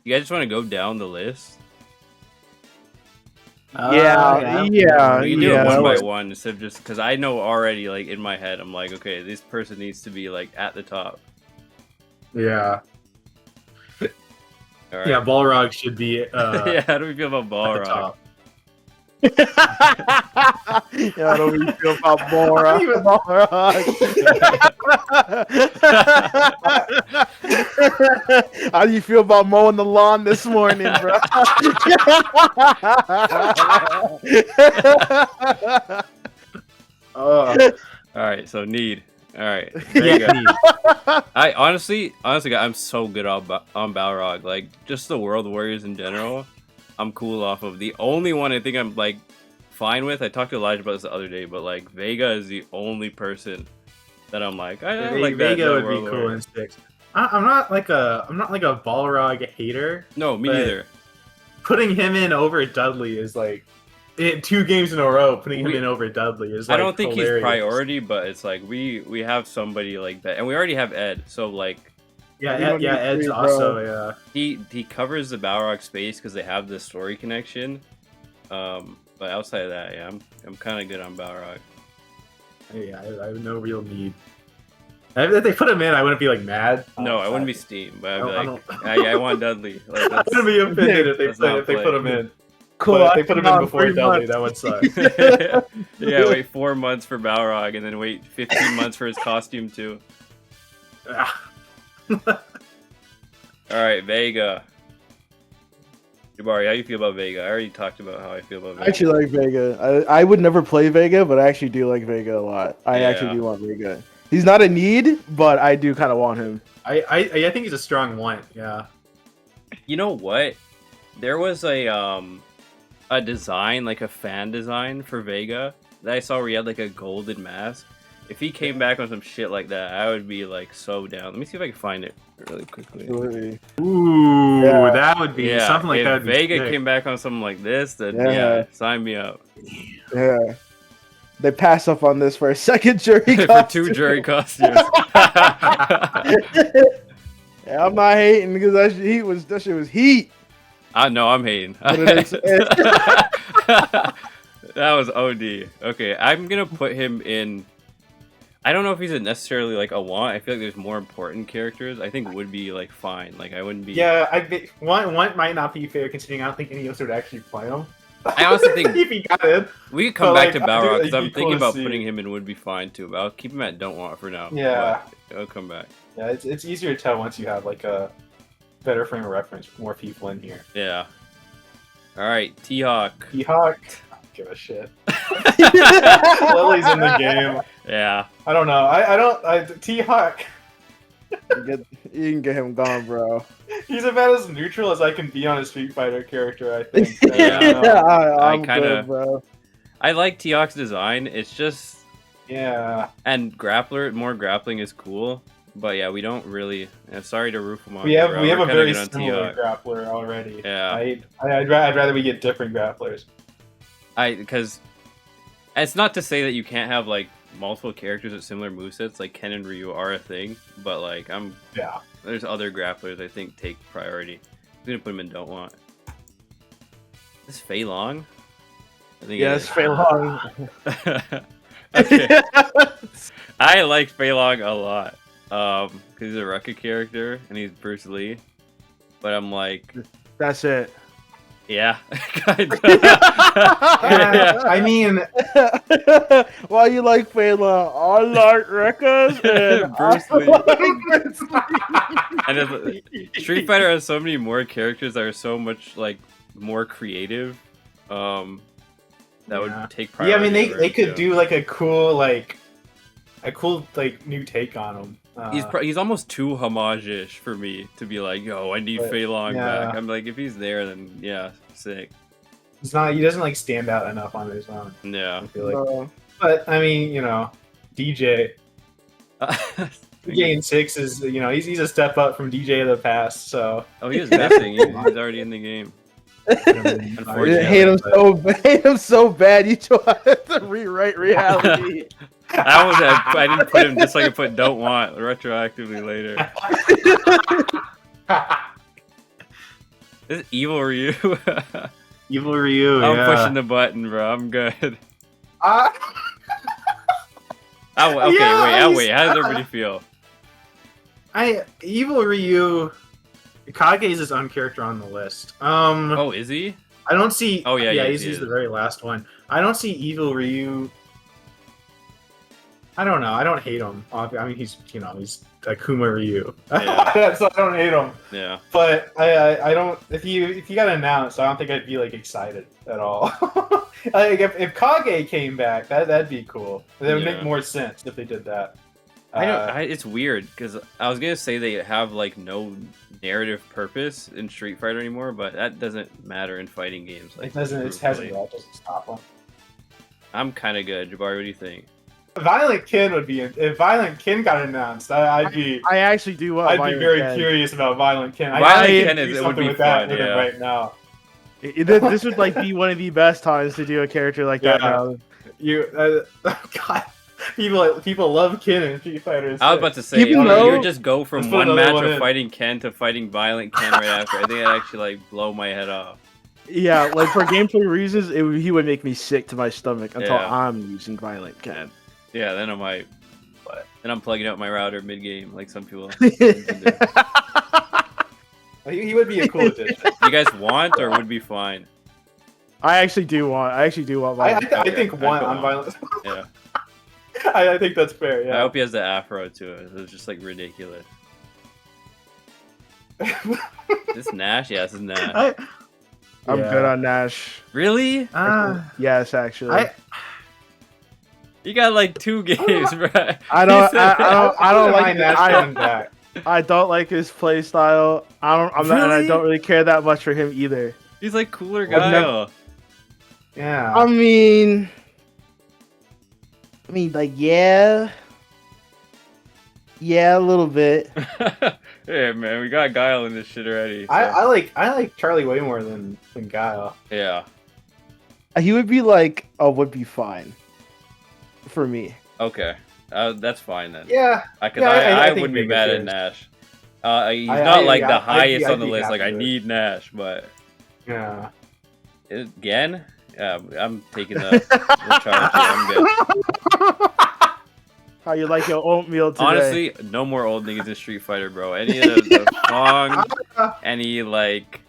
You guys just want to go down the list? Yeah. We can do it Yeah. one by one instead of just because I know already, like in my head, I'm like, okay, this person needs to be like at the top. Yeah. All right. Yeah, Balrog should be Yeah, how do we feel about at the Balrog? top. Yeah, I don't really feel about Balrog. How do you feel about mowing the lawn this morning, bro? Oh, All right, so Need. All right, yeah, Vega. I honestly, I'm so good on Balrog. Like just the World Warriors in general, I'm cool off of. The only one I think I'm like fine with. I talked to Elijah about this the other day, but like Vega is the only person that I'm like, I like that. Vega would World be cool in Warriors. 6. I'm not like a Balrog hater. No, me but neither. Putting him in over Dudley is like 2 games in a row. Putting him in over Dudley is like I don't think hilarious. he's priority, but it's like we have somebody like that, and we already have Ed. So like, Ed's also he covers the Balrog space because they have the story connection. But outside of that, yeah, I'm kind of good on Balrog. Yeah, I have no real need. If they put him in, I wouldn't be like mad. No, I wouldn't be steamed, but I'd be I like, I want Dudley. Like, I wouldn't be offended if they put him in. Cool. But if they put him in before 3 Dudley, months. that would suck. Yeah, wait 4 months for Balrog, and then wait 15 months for his costume too. All right, Vega. Jabari, how you feel about Vega? I already talked about how I feel about I Vega. actually like Vega. I would never play Vega, but I actually do like Vega a lot. I Yeah. actually do want Vega. He's not a need, but I do kind of want him. I think he's a strong one. Yeah. You know what? There was a design, like a fan design for Vega that I saw where he had like a golden mask. If he came back on some shit like that, I would be like so down. Let me see if I can find it really quickly. Absolutely. Ooh, Yeah. that would be Yeah, something like if that. Would be Vega sick. came back on something like this, then Yeah. yeah, sign me up. Yeah. They pass up on this for a second jury For costume. 2 jury costumes. Yeah, I'm not hating because that shit was heat. I know I'm hating. But it is- That was OD. Okay, I'm gonna put him in. I don't know if he's necessarily like a want. I feel like there's more important characters. I think would be like fine. Like I wouldn't be. Yeah, one might not be fair considering I don't think any of us would actually play him. I also think if he got in. we could come But, back like, to Balrog because it'd I'm be thinking cool to about see. putting him in would be fine too. But I'll keep him at don't want for now. Yeah. But I'll come back. Yeah, it's easier to tell once you have like a better frame of reference, more people in here. Yeah. All right, T-Hawk. T-Hawk, I don't give a shit. Lily's in the game. Yeah. I don't know. T-Hawk, you can get him gone, bro. he's about as neutral as I can be on a Street Fighter character, I think. Yeah. I'm I kinda- good, bro. I like T-Hawk's design. It's just Yeah. and more grappling is cool. But yeah, we don't really. Sorry to Rooflemonger. We have bro. a We're kinda very good on similar T-Hawk. grappler already. Yeah. I'd rather we get different grapplers. Because it's not to say that you can't have like multiple characters with similar movesets, like Ken and Ryu are a thing, but like Yeah. there's other grapplers I think take priority. I'm gonna put them in don't want. Is Fei Long? I think Yes, Fei Long. Okay. I like Fei Long a lot. Because he's a Ruka character and he's Bruce Lee. But I'm like, That's it. yeah, kind of. I mean, Why you like Fei Long? I like records and Bruce I Lee. like Bruce And Street Fighter has so many more characters that are so much like more creative. That Yeah. would take priority. yeah, I mean over they it, could too. do like a cool new take on him. He's almost too homage-ish for me to be like, yo, I need But, Fei Long yeah. back. I'm like, if he's there, then yeah, sick. he doesn't like stand out enough on his own. Yeah. I feel like. Bro. But I mean, DJ DJ in 6 is he's a step up from DJ of the past. So Oh, he was missing. He's already in the game. I Unfortunately. hate him so bad. You tried to rewrite reality. I didn't put him just like I put don't want retroactively later. This is evil Ryu. Evil Ryu. I'm yeah. pushing the button, bro. I'm good. Ah, Oh, okay, Yeah, wait. How does everybody feel? Evil Ryu. Kage is his own character on the list. Oh, is he? I don't see. Oh, yeah, he he's is. the very last one. I don't see Evil Ryu. I don't know. I don't hate him. I mean, he's he's Akuma Ryu. Yeah. So I don't hate him. Yeah. But I don't. If he got announced, I don't think I'd be like excited at all. Like if Kage came back, that'd be cool. That would Yeah. make more sense if they did that. I know it's weird because I was gonna say they have like no narrative purpose in Street Fighter anymore, but that doesn't matter in fighting games. Like It doesn't. It hasn't. That doesn't stop them. I'm kind of good. Jabari, what do you think? Violent Ken would be if Violent Ken got announced. I'd be. I actually do want. I'd be very curious about Violent Ken. Violent I Ken do it would something be with that fun. with him Yeah. right now. This would like be one of the best times to do a character like that. Yeah. Now. You, God, people love Ken in Street Fighter. I was about to say, Even you though- would just go from Let's put one another match one of in. fighting Ken to fighting Violent Ken right after. I think that'd actually like blow my head off. Yeah, like for gameplay reasons, he would make me sick to my stomach until Yeah. I'm using Violent Ken. Yeah, then I might. But then I'm plugging out my router mid game, like some people. He would be a cool addition. You guys want or would be fine? I actually do want Violent Ken. I think Okay, one I'd go on on. Violent. Yeah. I think that's fair. I Yeah. hope he has the afro to it. It's just like ridiculous. This Nash? Yeah, this is Nash. I'm Yeah. good on Nash. Really? Yes, actually. I- You got like 2 games, bro. I don't. He said I that. don't wouldn't like. mind Nash coming back. I don't like his play style. I'm not, and I Really? don't really care that much for him either. He's like cooler I've guy. never- Yeah. I mean, like, yeah, a little bit. Hey man, we got Guile in this shit already. so- I like Charlie way more than Guile. Yeah. He would be like, would be fine for me. Okay. That's fine then. Yeah. Because Yeah, I I think wouldn't be Mega mad at shares. Nash. He's I- not I- like the I'd be- highest I'd on the be list. Like I happy with it. need Nash, but Yeah. again, yeah, I'm taking the charge. I'm good. How you like your oatmeal today? Honestly, no more old niggas in Street Fighter, bro. Any of the Fong, any like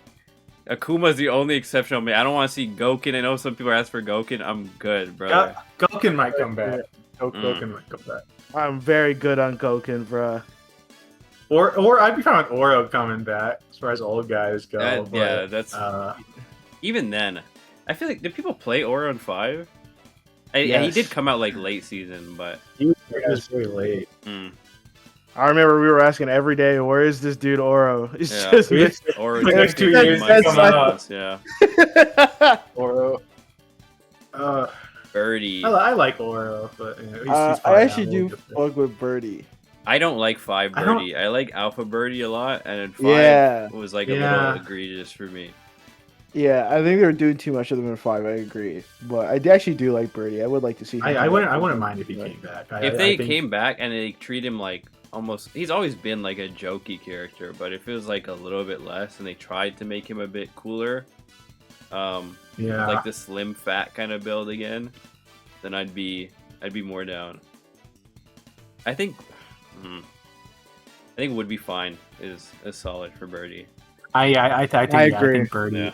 Akuma's the only exception on me. I don't want to see Goken. I know some people ask for Goken. I'm good, brother. Goken might come back. Mm. Goken might come back. I'm very good on Goken, bruh. Or I'd be fine with Oro coming back as far as old guys go. That- yeah, but, that's uh, even then. I feel like did people play Oro in 5? Yeah, he Yes. did come out like late season, but he was very late. I remember we were asking every day, where is this dude Oro? It's Yeah. just We- Oro The next 2 That's- years that's come like- out. Yeah, Oro. Birdie. I like Oro, but he's I probably actually not do really good. fuck with Birdie. I don't like 5 I don't- Birdie. I like Alpha Birdie a lot, and in 5 Yeah. was like a Yeah. little egregious for me. Yeah, I think they were doing too much of them in 5. I agree, but I actually do like Birdie. I would like to see. Him I come wouldn't. back. I wouldn't mind if he came back. If I they think- came back and they treat him like almost, he's always been like a jokey character, but if it was like a little bit less and they tried to make him a bit cooler, yeah, like the slim fat kind of build again, then I'd be more down. I think would be fine is solid for Birdie. I think I yeah, agree. I think Birdie. Yeah.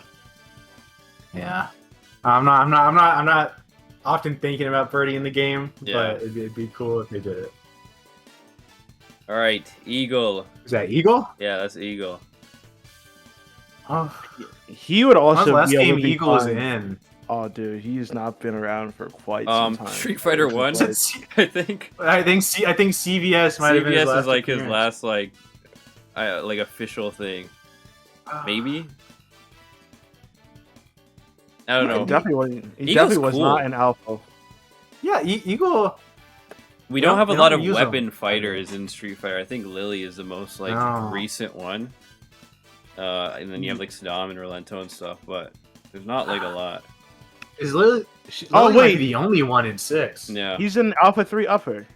Yeah. I'm not often thinking about Birdie in the game, Yeah. but it'd be cool if they did it. All right, Eagle. Is that Eagle? Yeah, that's Eagle. Oh, He would when was also the last be able game to be Eagle was fine. in? Oh, dude, he's not been around for quite some time. Street Fighter 1, Was it C- I think. I think CVS might have been his CBS last is like his appearance. last like official thing. Maybe. I don't He know. definitely wasn't. He Eagle's definitely was cool. not an alpha. Yeah, Eagle. We They don't have a they lot don't of use weapon them. fighters in Street Fighter. I think Lily is the most like No. recent one. And then you have like Saddam and Rolento and stuff, but there's not like a lot. Is Lily? Oh, Lily might wait. be the only one in 6. Yeah. He's an Alpha 3 upper.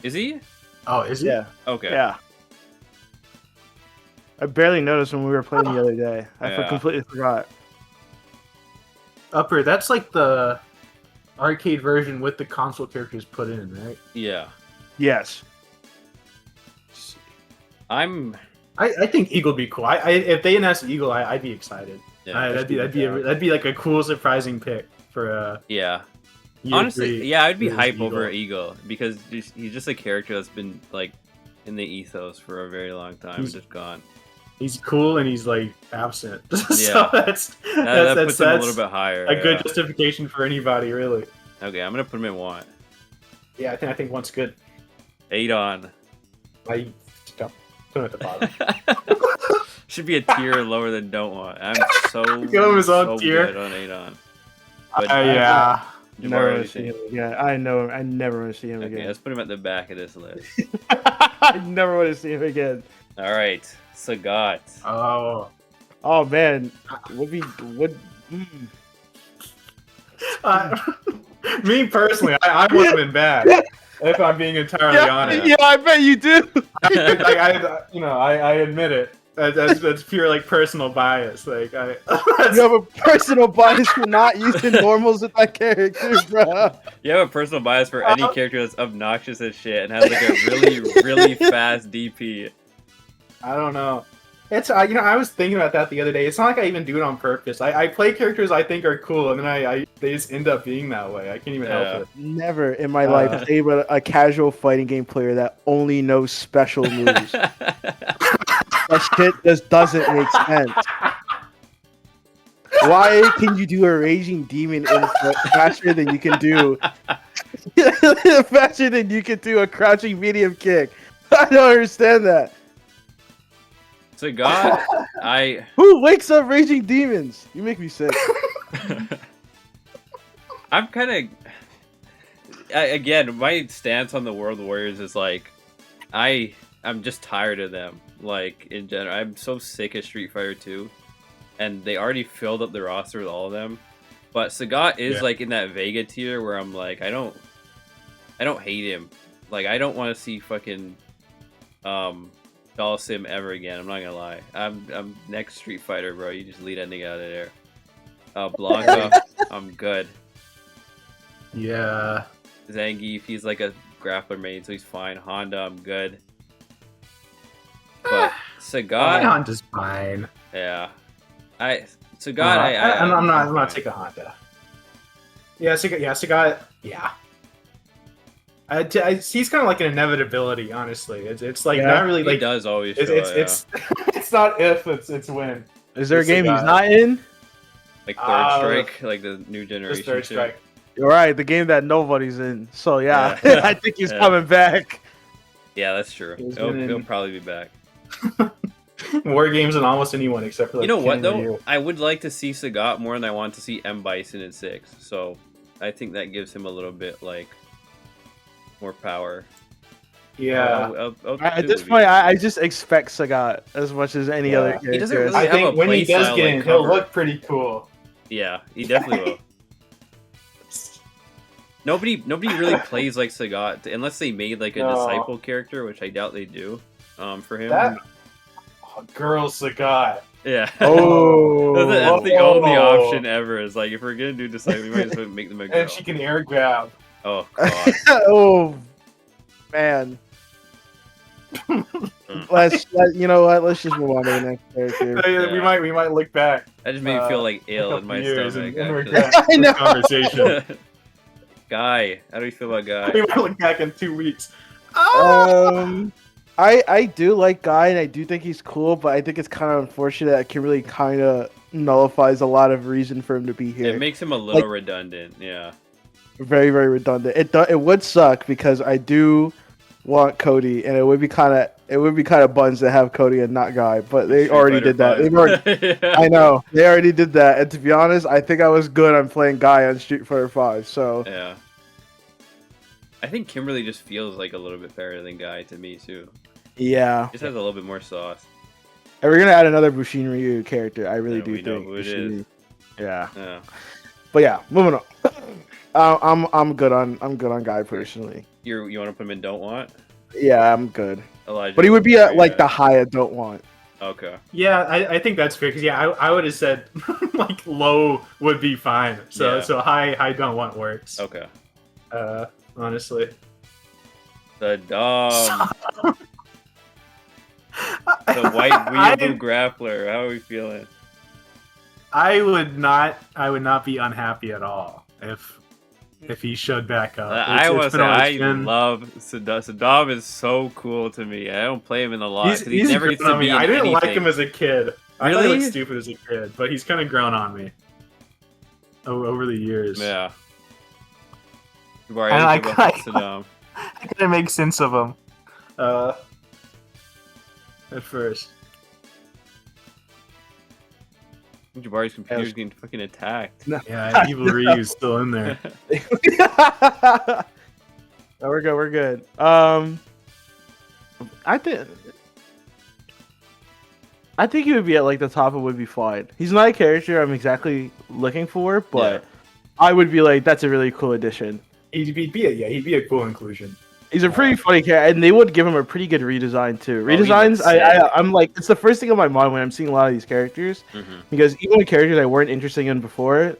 Is he? Oh, is he? Yeah. Okay. Yeah. I barely noticed when we were playing the other day. I Yeah. completely forgot. Upper, that's like the arcade version with the console characters put in, right? Yeah. Yes. I think Eagle would be cool. If they announced Eagle, I'd be excited. Yeah. That'd be like a cool surprising pick for Yeah. year Honestly, 3. yeah, I'd be is hype over Eagle because he's just a character that's been like in the ethos for a very long time and just gone. He's cool and he's like absent. So Yeah. that's That puts him a little bit higher. a good justification for anybody, really. Okay, I'm gonna put him in want. Yeah, I think one's good. Adon. I don't put him at the bottom. Should be a tier lower than don't want. I'm so Give him his own so tier. good on Adon. But Yeah. Never Jabari, want to see him again. I know. I never want to see him okay, again. let's put him at the back of this list. I never want to see him again. All right, Sagat. Oh. Oh man, would. Me personally, I would have been bad if I'm being entirely honest. Yeah, I bet you do. I admit it. That's pure like personal bias. Like You have a personal bias for not using normals with that character, bro. You have a personal bias for any character that's obnoxious as shit and has like a really, really fast DP. I don't know. It's I was thinking about that the other day. It's not like I even do it on purpose. I play characters I think are cool, and then they just end up being that way. I can't even help it. Never in my life played with a casual fighting game player that only knows special moves. That shit just doesn't make sense. Why can you do a raging demon input faster than you can do a crouching medium kick? I don't understand that. Sagat, Who wakes up raging demons? You make me sick. I'm kind of again, my stance on the World Warriors is like I'm just tired of them. Like in general, I'm so sick of Street Fighter 2, and they already filled up the roster with all of them. But Sagat is like in that Vega tier where I'm like, I don't hate him. Like I don't want to see fucking Dhalsim ever again. I'm not gonna lie. I'm next Street Fighter, bro. You just lead that nigga out of there. Blanca, I'm good. Yeah. Zangief, he's like a grappler main, so he's fine. Honda, I'm good. But Sagat, Honda's fine. yeah. I'm not taking Honda. Yeah, Sagat. Yeah. He's kind of like an inevitability, honestly. It's like not really like he does always. Show it's it's not if it's when. Is there a game he's not in? Like Third Strike, like the new generation. Third Strike. You're right, the game that nobody's in. So yeah, Yeah. I think he's coming back. Yeah, that's true. He'll probably be back. War games and almost anyone except for like, you know what Ken though? Ryu. I would like to see Sagat more than I want to see M Bison in 6. So I think that gives him a little bit like more power. Yeah. At this point, I just expect Sagat as much as any other character. He doesn't really I have a think when he play does style, get like, in, he'll cover. look pretty cool. Yeah, he definitely will. Nobody really plays like Sagat unless they made like a disciple character, which I doubt they do. For him. Girl Sagat. Yeah. Oh, that's the only option ever. Is like if we're gonna do disciple, we might as well make them a girl. And she can air grab. Oh god. oh man. Let's just move on to the next character. Yeah. We might look back. That just made me feel like ill in my years stomach. and actually. regret I know. this conversation. Guy, how do you feel about Guy? We might look back in 2 weeks. I do like Guy, and I do think he's cool, but I think it's kind of unfortunate that Kimberly kind of nullifies a lot of reason for him to be here. It makes him a little redundant. Yeah. Very, very redundant. It would suck because I do want Cody, and it would be kind of buns to have Cody and not Guy, but they Street already Fighter did that. 5. They've already, Yeah. I know they already did that, and to be honest, I think I was good on playing Guy on Street Fighter 5. So Yeah. I think Kimberly just feels like a little bit better than Guy to me too. yeah, Just has a little bit more sauce. and we're gonna add another Bushin Ryu character. I really Yeah, do we know think. who it Bushin- is. Yeah, Yeah. but yeah, moving on. I'm good on Guy personally. You want to put him in don't want? Yeah, I'm good. Elijah. But he would be where you like at? the high I don't want. Okay. Yeah, I think that's fair because I would have said like low would be fine. So Yeah. so high don't want works. Okay. Honestly. The So- the white I, weeaboo grappler. How are we feeling? I would not be unhappy at all if he showed back up. I want to say always I been- love Saddam. Saddam is so cool to me. I don't play him in a lot because he he's never grown gets to on be me. in I didn't like anything. him as a kid. I thought he Really? looked stupid as a kid, but he's kind of grown on me over the years. Yeah. Jabari, And how I do you think about Saddam? I couldn't make sense of him. At first. Jabari's computer's getting fucking attacked. Yeah, Evil Ryu's still in there. No, we're good. We're good. I think he would be at like the top. It would be fine. He's not a character I'm exactly looking for, but Yeah. I would be like, that's a really cool addition. He'd be a cool inclusion. He's a pretty funny character, and they would give him a pretty good redesign too. he looks Redesigns, sick. I'm like, it's the first thing on my mind when I'm seeing a lot of these characters, Mhm. because even the characters I weren't interested in before,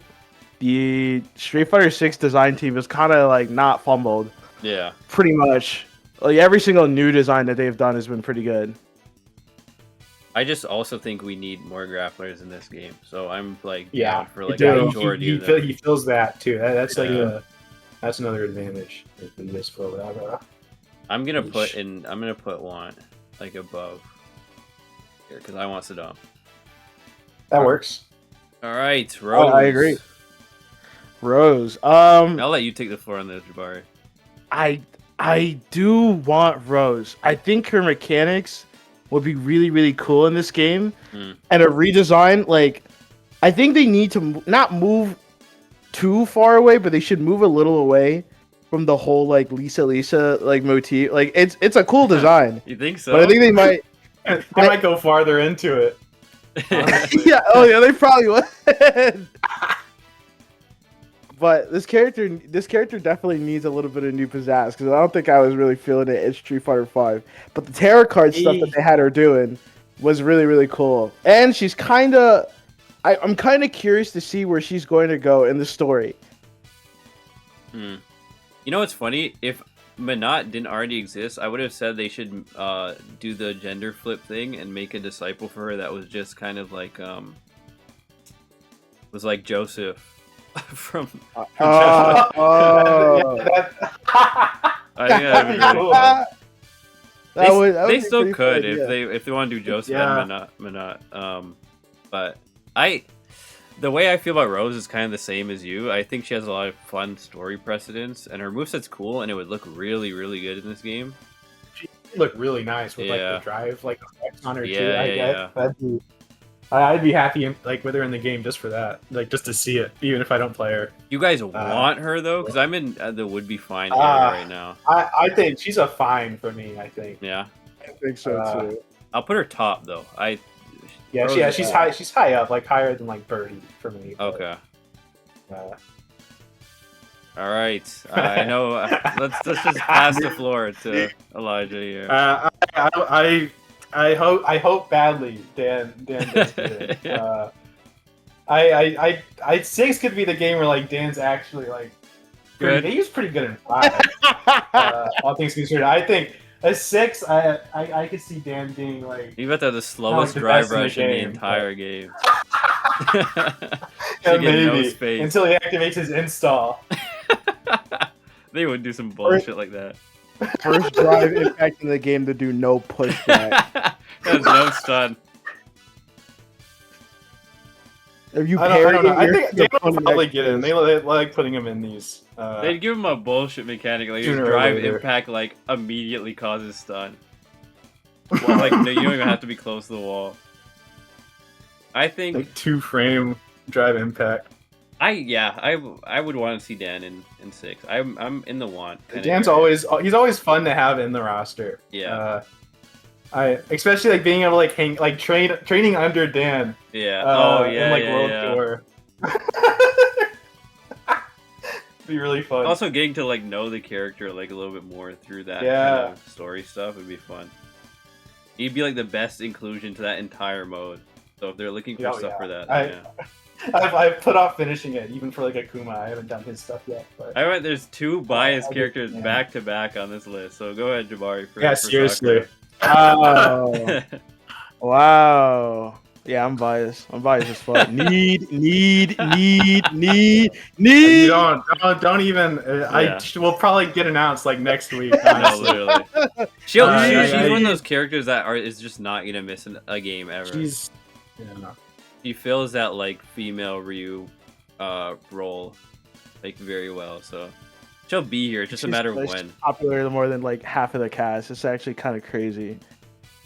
the Street Fighter 6 design team is kind of like not fumbled, Yeah. pretty much. Like every single new design that they've done has been pretty good. I just also think we need more grapplers in this game. So I'm like Yeah, down for like he, a majority of them. he feels that too. That's like Yeah. that's another advantage in this flow. I'm gonna put one like above here because I want Saddam. That works. All right, Rose. I agree. Rose. I'll let you take the floor on this, Jabari. I do want Rose. I think her mechanics would be really, really cool in this game. Hmm. And a redesign, like, I think they need to not move too far away, but they should move a little away from the whole like Lisa like motif. Like it's a cool design, You think so? but I think they might. They might go farther into it. Yeah. Oh yeah, they probably would. But this character definitely needs a little bit of new pizzazz because I don't think I was really feeling it in Street Fighter 5. But the tarot card stuff that they had her doing was really, really cool. And she's kind of, I'm kind of curious to see where she's going to go in the story. Hmm. You know what's funny? If Minot didn't already exist, I would have said they should do the gender flip thing and make a disciple for her that was just kind of like was like Joseph from Oh, Yeah, I think that'd be that'd be really cool. fun. They be still pretty could fun, yeah. if they want to do Joseph Yeah. and Minot. But the way I feel about Rose is kind of the same as you. I think she has a lot of fun story precedents, and her moveset's cool, and it would look really, really good in this game. Look really nice with Yeah. like the drive like effects on her too. Yeah, I yeah, get. yeah. I'd be happy like with her in the game just for that, like just to see it, even if I don't play her. You guys want her though, because I'm in the would be fine area right now. I think she's a fine for me. I think. Yeah, I think so too. I'll put her top though. Yeah, Rose is she's high. high. She's high up, like higher than like Birdie for me. but, Okay. uh, All right. I know. Let's just pass the floor to Elijah here. I hope badly Dan does good. I 6 could be the game where like Dan's actually like Good. He was pretty good in 5. All things considered, I think a 6. I could see Dan being like You bet that the slowest the drive best in the rush in the game, entire game. yeah, Should get no maybe space. until he activates his install. They would do some bullshit like that. First drive impact in the game to do no pushback. There's no stun. If you I parry don't know. I it, think you're Dan will still probably next get in. phase. They like putting him in these. They'd give him a bullshit mechanic, like his Sooner or drive later. impact like immediately causes stun. Well, like no, you don't even have to be close to the wall. I think like 2-frame drive impact. I would want to see Dan in 6. I'm in the want. kinda Dan's area. he's always fun to have in the roster. Yeah. I especially like being able to like hang like training under Dan. Yeah. In like World yeah. Tour. Be really fun. Also, getting to like know the character like a little bit more through that Yeah. kind of story stuff would be fun. He'd be like the best inclusion to that entire mode. So if they're looking for Oh, stuff yeah. for that, yeah. I've put off finishing it, even for like Akuma. I haven't done his stuff yet. But Alright, there's two biased I characters yeah. back to back on this list. So go ahead, Jabari. Yeah, For seriously. Oh, Sakura. wow. Yeah, I'm biased. I'm biased as fuck. Need. You don't even. Yeah. Will probably get announced like next week. No, Honestly. literally. She's I- one of those characters that is just not gonna miss a game ever. She's. Yeah. She fills that like female Ryu role like very well, so she'll be here. It's just a matter of when. Popular more than like half of the cast. It's actually kind of crazy.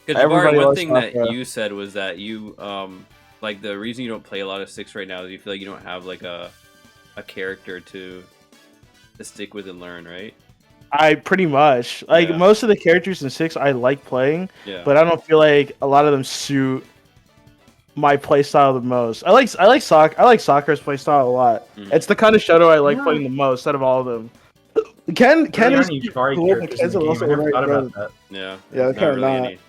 Because Everybody one loves thing that Sakura. you said was that you like the reason you don't play a lot of 6 right now is you feel like you don't have like a character to stick with and learn, right? I pretty much like Yeah. most of the characters in 6 I like playing, Yeah. but I don't feel like a lot of them suit my playstyle the most. I like Sakura's playstyle a lot. Mhm. It's the kind of Shoto I like Yeah. playing the most out of all of them. Ken There is aren't any Yukari cool, but characters Ken's in the game. also I never right thought brother. about that. Yeah. Yeah, there's kinda not really not. any.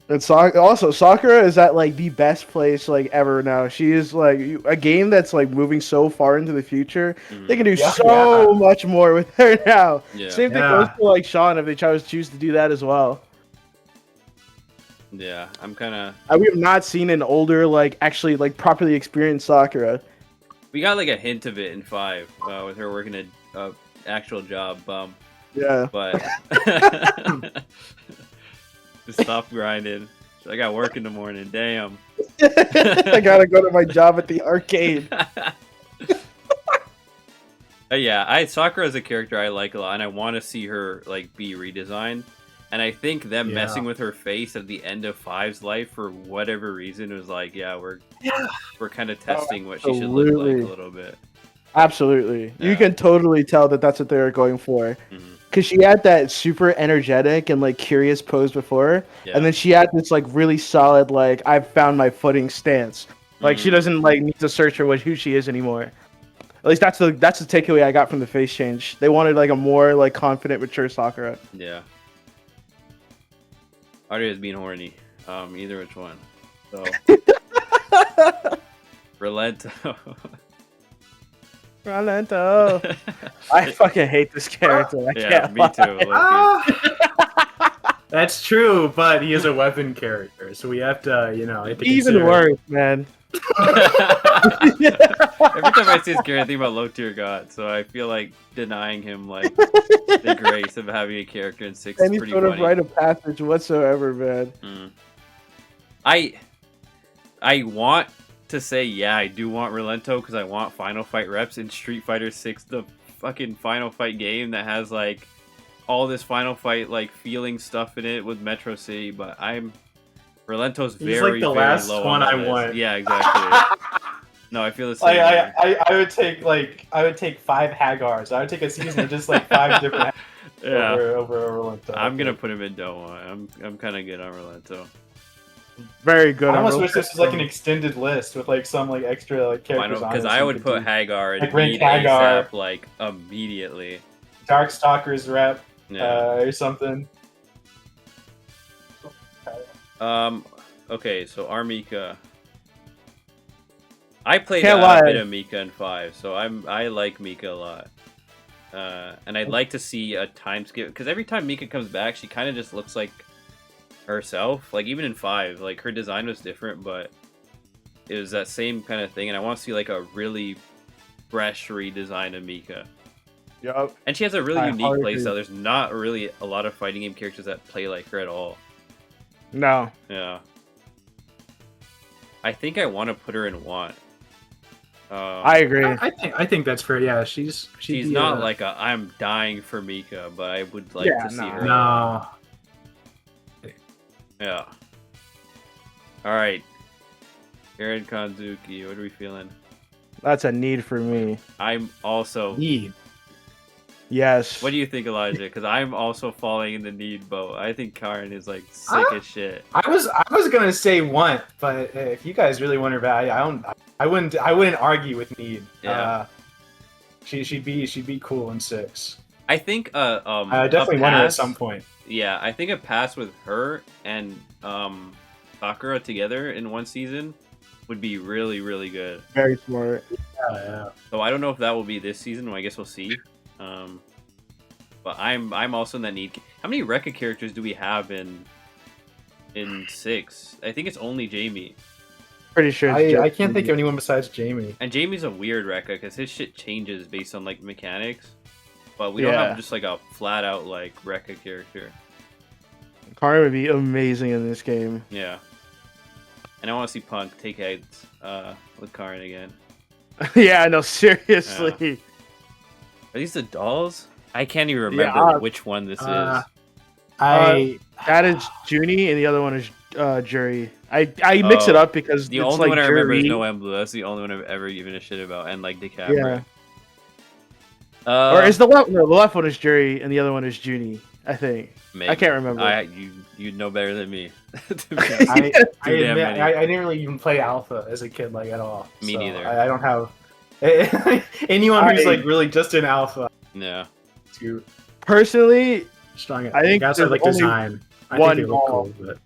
And also Sakura is at like the best place like ever now. She is like a game that's like moving so far into the future. Mhm. They can do Yeah. so much more with her now. Yeah. Same thing Yeah. goes for like Sean if they choose to do that as well. Yeah. I'm kind of. We have not seen an older like actually like properly experienced Sakura. We got like a hint of it in 5 with her working a actual job. Yeah. But just stop grinding. I got work in the morning. Damn. I gotta go to my job at the arcade. Yeah, Sakura is a character I like a lot, and I want to see her like be redesigned. And I think them Yeah. messing with her face at the end of 5's life for whatever reason was like, yeah, we're kind of testing what she should look like absolutely. a little bit. Absolutely. Yeah. You can totally tell that that's what they were going for. Mhm. Because she had that super energetic and like curious pose before. Yeah. And then she had this like really solid, like, I've found my footing stance. Like she Mhm. doesn't like need to search for who she is anymore. At least that's the takeaway I got from the face change. They wanted like a more like confident, mature Sakura. Yeah. Arya is being horny. Either which one. So Relento. Rolento. I fucking hate this character. I Yeah, can't me lie. too. low-key. Ah! That's true, but he is a weapon character, so we have to, you know, Even worse, man. Every time I see his character, I think about low tier god, so I feel like denying him like the grace of having a character in 6 is Any pretty sort of funny. rite of passage whatsoever, man. Mm. I want to say yeah, I do want Relento because I want Final Fight reps in Street Fighter 6, the fucking Final Fight game that has like all this Final Fight like feeling stuff in it with Metro City, but Relento's He's very like the very last low one on I the list. want. Yeah, exactly. No, I feel the same. I would take 5 Hagars. I would take a season of just like 5 different Yeah. over Rolento. I'm gonna put him in Don't Want. I'm kind of good on Relento. Very good. I almost on wish this was like an extended list with like some like extra like characters on it. Because so I you would could put do Hagar and like rank Reed Hagar. ASAP like immediately. Darkstalker's rep Yeah. or something. Okay, so Armika. I played Can't a lie. bit of Mika in 5, so I like Mika a lot. And I'd like to see a time skip because every time Mika comes back, she kind of just looks like herself. Like even in 5, like her design was different, but it was that same kind of thing. And I want to see like a really fresh redesign of Mika. Yup. And she has a really I unique hardly- playstyle. There's not really a lot of fighting game characters that play like her at all. No. Yeah. I think I want to put her in Want. I agree. I think that's fair. Yeah, she's She's not like a I'm dying for Mika, but I would like Yeah, to see no. her. no. Yeah. All right. Aaron Kanzuki, what are we feeling? That's a need for me. I'm also. Need. Yes. What do you think, Elijah? Because I'm also falling in the need boat. I think Karen is like sick as shit. I was gonna say want, but if you guys really want her back, I wouldn't argue with need. Yeah. She'd be cool in 6. I think I definitely a want her at pass- some point. Yeah, I think a pass with her and Sakura together in one season would be really, really good. Very smart. Yeah. So I don't know if that will be this season. I guess we'll see. But I'm also in that need. How many Rekka characters do we have in 6? I think it's only Jamie. Pretty sure. I can't think of anyone besides Jamie. And Jamie's a weird Rekka because his shit changes based on like mechanics. But we don't have just like a flat out like Rekka character. Karin would be amazing in this game. Yeah. And I want to see Punk take heads with Karin again. Yeah, no, seriously. Yeah. Are these the dolls? I can't even remember which one this is. That is Junie, and the other one is Jury. I mix it up because the it's only like one I remember is Jury. No Blue. That's the only one I've ever given a shit about, and like DeCaprio. Yeah. Or is the left one is Jury, and the other one is Junie. I think. Maybe. I can't remember. You know better than me. I didn't really even play Alpha as a kid, like at all. Me so neither. I don't have anyone who's like really just in Alpha. Yeah. Too personally, strong. I think outside like there's design. I one think they look ball cool, but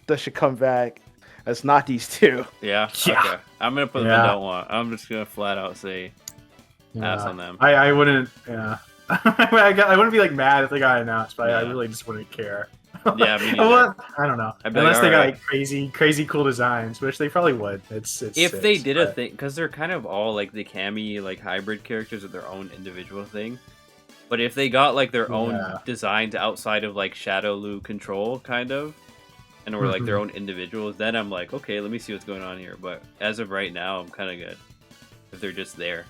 that should come back. That's not these two. Yeah. Yeah. Okay. I'm gonna put them in don't want. I'm just gonna flat out say pass on them. I wouldn't. Yeah. I wouldn't be like mad if they got announced, but I really just wouldn't care. Yeah, me neither. I don't know. I'd be Unless like, they got alright. like crazy cool designs, which they probably would. It's If they six, did a but- thing, because they're kind of all like the Cammy like hybrid characters with their own individual thing. But if they got like their own designs outside of like Shadow Lu Control, kind of, and were like their own individuals, then I'm like, okay, let me see what's going on here. But as of right now, I'm kind of good if they're just there.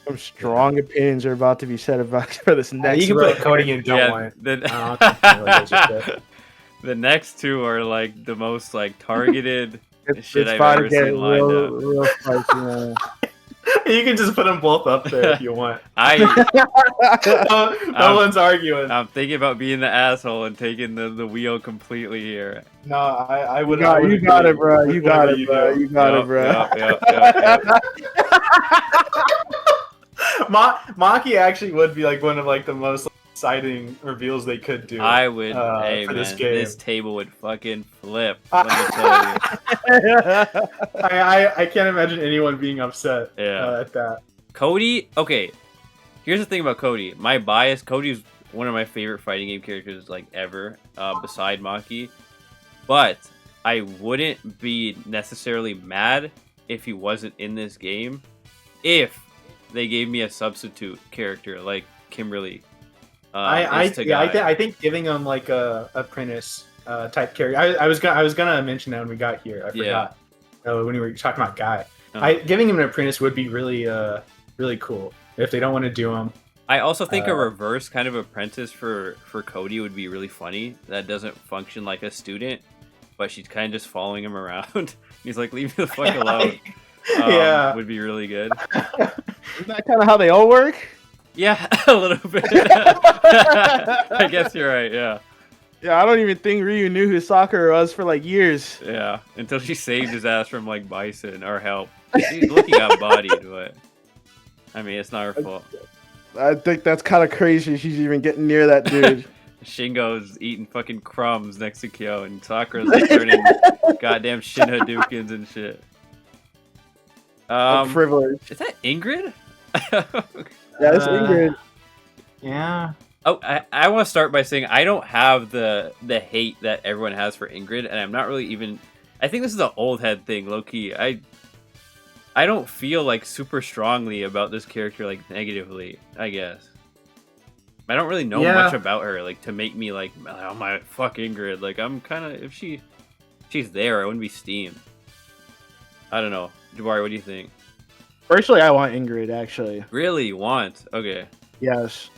Some strong opinions are about to be said about for this next. you can row. put Cody in don't want it. The next two are like the most like targeted shit It's I've about to ever get seen lined up. real spicy, man. You can just put them both up there if you want. No one's arguing. I'm thinking about being the asshole and taking the wheel completely here. No, I would. You got it, bro. You got it, bro. You got it, bro. Yep. Maki actually would be like one of like the most exciting reveals they could do. I would. Hey for man, this game. this table would fucking flip. Let me tell you. I can't imagine anyone being upset at that. Cody. Okay, here's the thing about Cody. My bias. Cody's one of my favorite fighting game characters like ever, beside Maki. But I wouldn't be necessarily mad if he wasn't in this game. If they gave me a substitute character like Kimberly. I think giving him like a apprentice type character. I was gonna mention that when we got here. I forgot when we were talking about Guy. Giving him an apprentice would be really really cool if they don't want to do him. I also think a reverse kind of apprentice for Cody would be really funny. That doesn't function like a student, but she's kind of just following him around. He's like, leave me the fuck alone. Would be really good. Isn't that kind of how they all work? Yeah, a little bit. I guess you're right, yeah. Yeah, I don't even think Ryu knew who Sakura was for like years. Yeah, until she saved his ass from like Bison or help. She's looking outbodied, but I mean, it's not her fault. I think that's kind of crazy she's even getting near that dude. Shingo's eating fucking crumbs next to Kyo, and Sakura's like turning goddamn Shin Hadoukens and shit. Privilege. Is that Ingrid? Yeah, it's Ingrid. Yeah. Oh, I want to start by saying I don't have the hate that everyone has for Ingrid, and I'm not really even. I think this is an old head thing, low key. I don't feel like super strongly about this character like negatively. I guess I don't really know much about her like to make me like, oh my fuck Ingrid. Like I'm kind of if she's there, I wouldn't be steamed. I don't know, Jabari. What do you think? Personally, I want Ingrid. Actually, Really want? Okay. yes.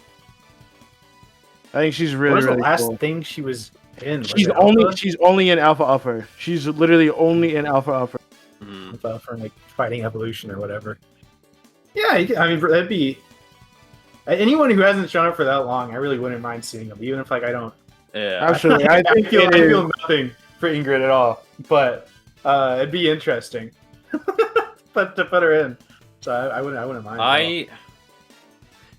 I think she's really. What was the really last cool. thing she was in? Was She's it only Alpha? in Alpha Upper. She's literally only in Alpha Upper. For like fighting evolution or whatever. Yeah, I mean that'd be anyone who hasn't shown up for that long. I really wouldn't mind seeing them, even if like I don't. Yeah. Actually, I think I feel nothing for Ingrid at all, but it'd be interesting. But to put her in, so I wouldn't mind.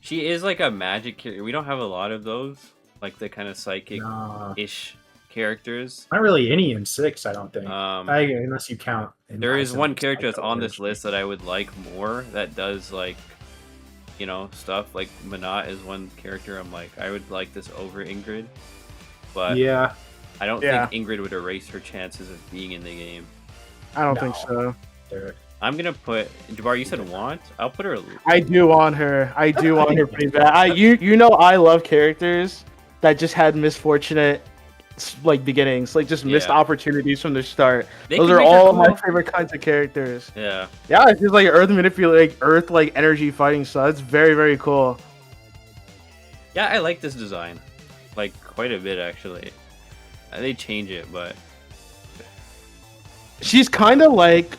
She is like a magic character. We don't have a lot of those. like the kind of psychic-ish characters. Not really any in 6, I don't think. Unless you count. There is one character that's on this list that I would like more that does like, you know, stuff. Like Manat is one character I'm like, I would like this over Ingrid. But yeah, I don't think Ingrid would erase her chances of being in the game. I don't think so. I'm gonna put Jabbar. You said want? I'll put her. I do want her. I do want her pretty bad. You know I love characters that just had misfortunate like beginnings, like just missed opportunities from the start. Those are all of my favorite kinds of characters. Yeah. Yeah, it's just like Earth manipulate, like Earth like energy fighting. So that's very very cool. Yeah, I like this design, like quite a bit actually. They change it, but she's kind of like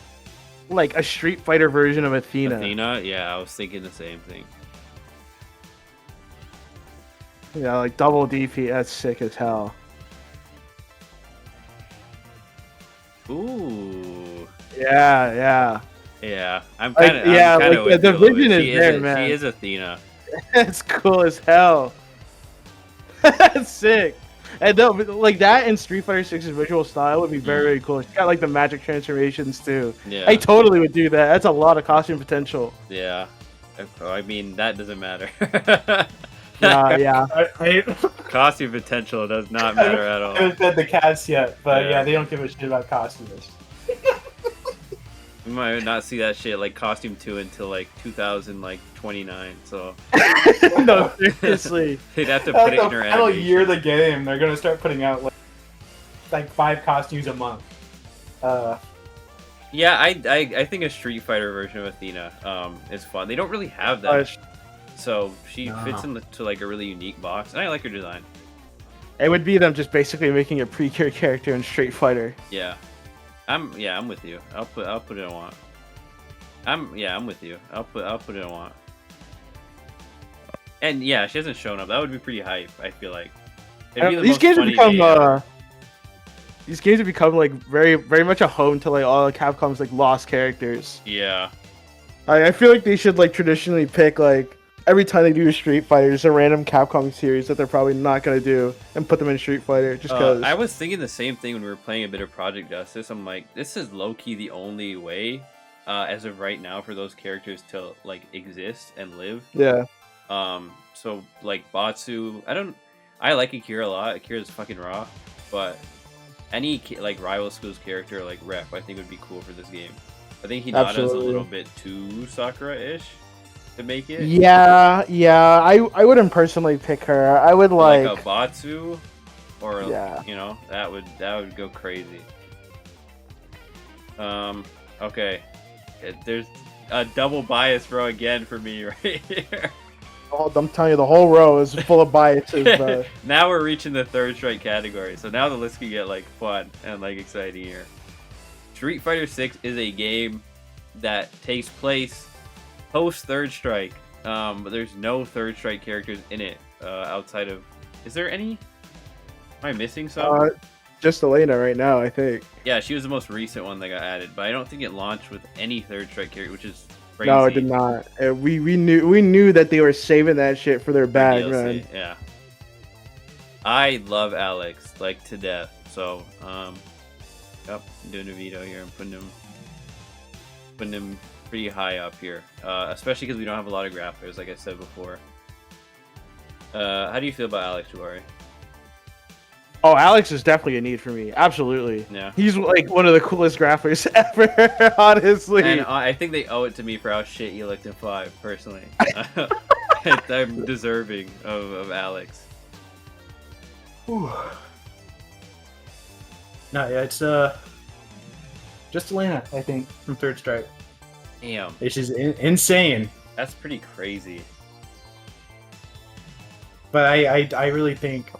a Street Fighter version of Athena. Athena, yeah, I was thinking the same thing. Yeah, like double DP. That's sick as hell. Ooh. Yeah. I'm kind of like the vision is there, man. She is Athena. That's cool as hell. That's sick. And though, like that in Street Fighter 6's visual style would be very, very cool. She got like the magic transformations too. Yeah. I totally would do that. That's a lot of costume potential. Yeah. I mean, that doesn't matter. Yeah. Costume potential does not matter at all. I haven't said the cast yet, but yeah, they don't give a shit about costumes. We might not see that shit like Costume 2 until like 2029. So no, seriously, they'd have to put it in her final year of the game. They're gonna start putting out like 5 costumes a month. Yeah, I think a Street Fighter version of Athena is fun. They don't really have that, so she fits into like a really unique box, and I like her design. It would be them just basically making a precure character in Street Fighter. Yeah. I'm with you. I'll put it in want. I'm with you. I'll put it in want. And yeah, she hasn't shown up. That would be pretty hype, I feel like. These games have become these games have become like very very much a home to like all of Capcom's like lost characters. Yeah. I feel like they should like traditionally pick like every time they do a Street Fighter, just a random Capcom series that they're probably not gonna do, and put them in Street Fighter just because. I was thinking the same thing when we were playing a bit of Project Justice. I'm like, this is low key the only way, as of right now, for those characters to like exist and live. Yeah. So like Batsu, I like Akira a lot. Akira's fucking raw, but any like rival schools character like Rep, I think would be cool for this game. I think Hinata's a little bit too Sakura-ish to make it. Yeah. I wouldn't personally pick her. I would like a Batsu, or you know, that would go crazy. Okay, there's a double bias row again for me right here. Oh, I'm telling you, the whole row is full of biases, bro. Now we're reaching the third strike category, so now the list can get like fun and like exciting here. Street Fighter 6 is a game that takes place post Third Strike, but there's no Third Strike characters in it outside of. Is there any? Am I missing some? Just Elena right now, I think. Yeah, she was the most recent one that got added, but I don't think it launched with any Third Strike character, which is crazy. No, it did not. We knew that they were saving that shit for their bag, DLC, man. Yeah. I love Alex like to death, so I'm doing a veto here. I'm putting him pretty high up here, especially because we don't have a lot of grapplers, like I said before. How do you feel about Alex, Jabari? Oh, Alex is definitely a need for me. Absolutely. Yeah. He's like one of the coolest grapplers ever, honestly. And I think they owe it to me for how shit you looked in 5, personally. I'm deserving of Alex. Whew. No, yeah, it's just Elena, I think, from Third Strike. Damn. Which is insane. That's pretty crazy. But I really think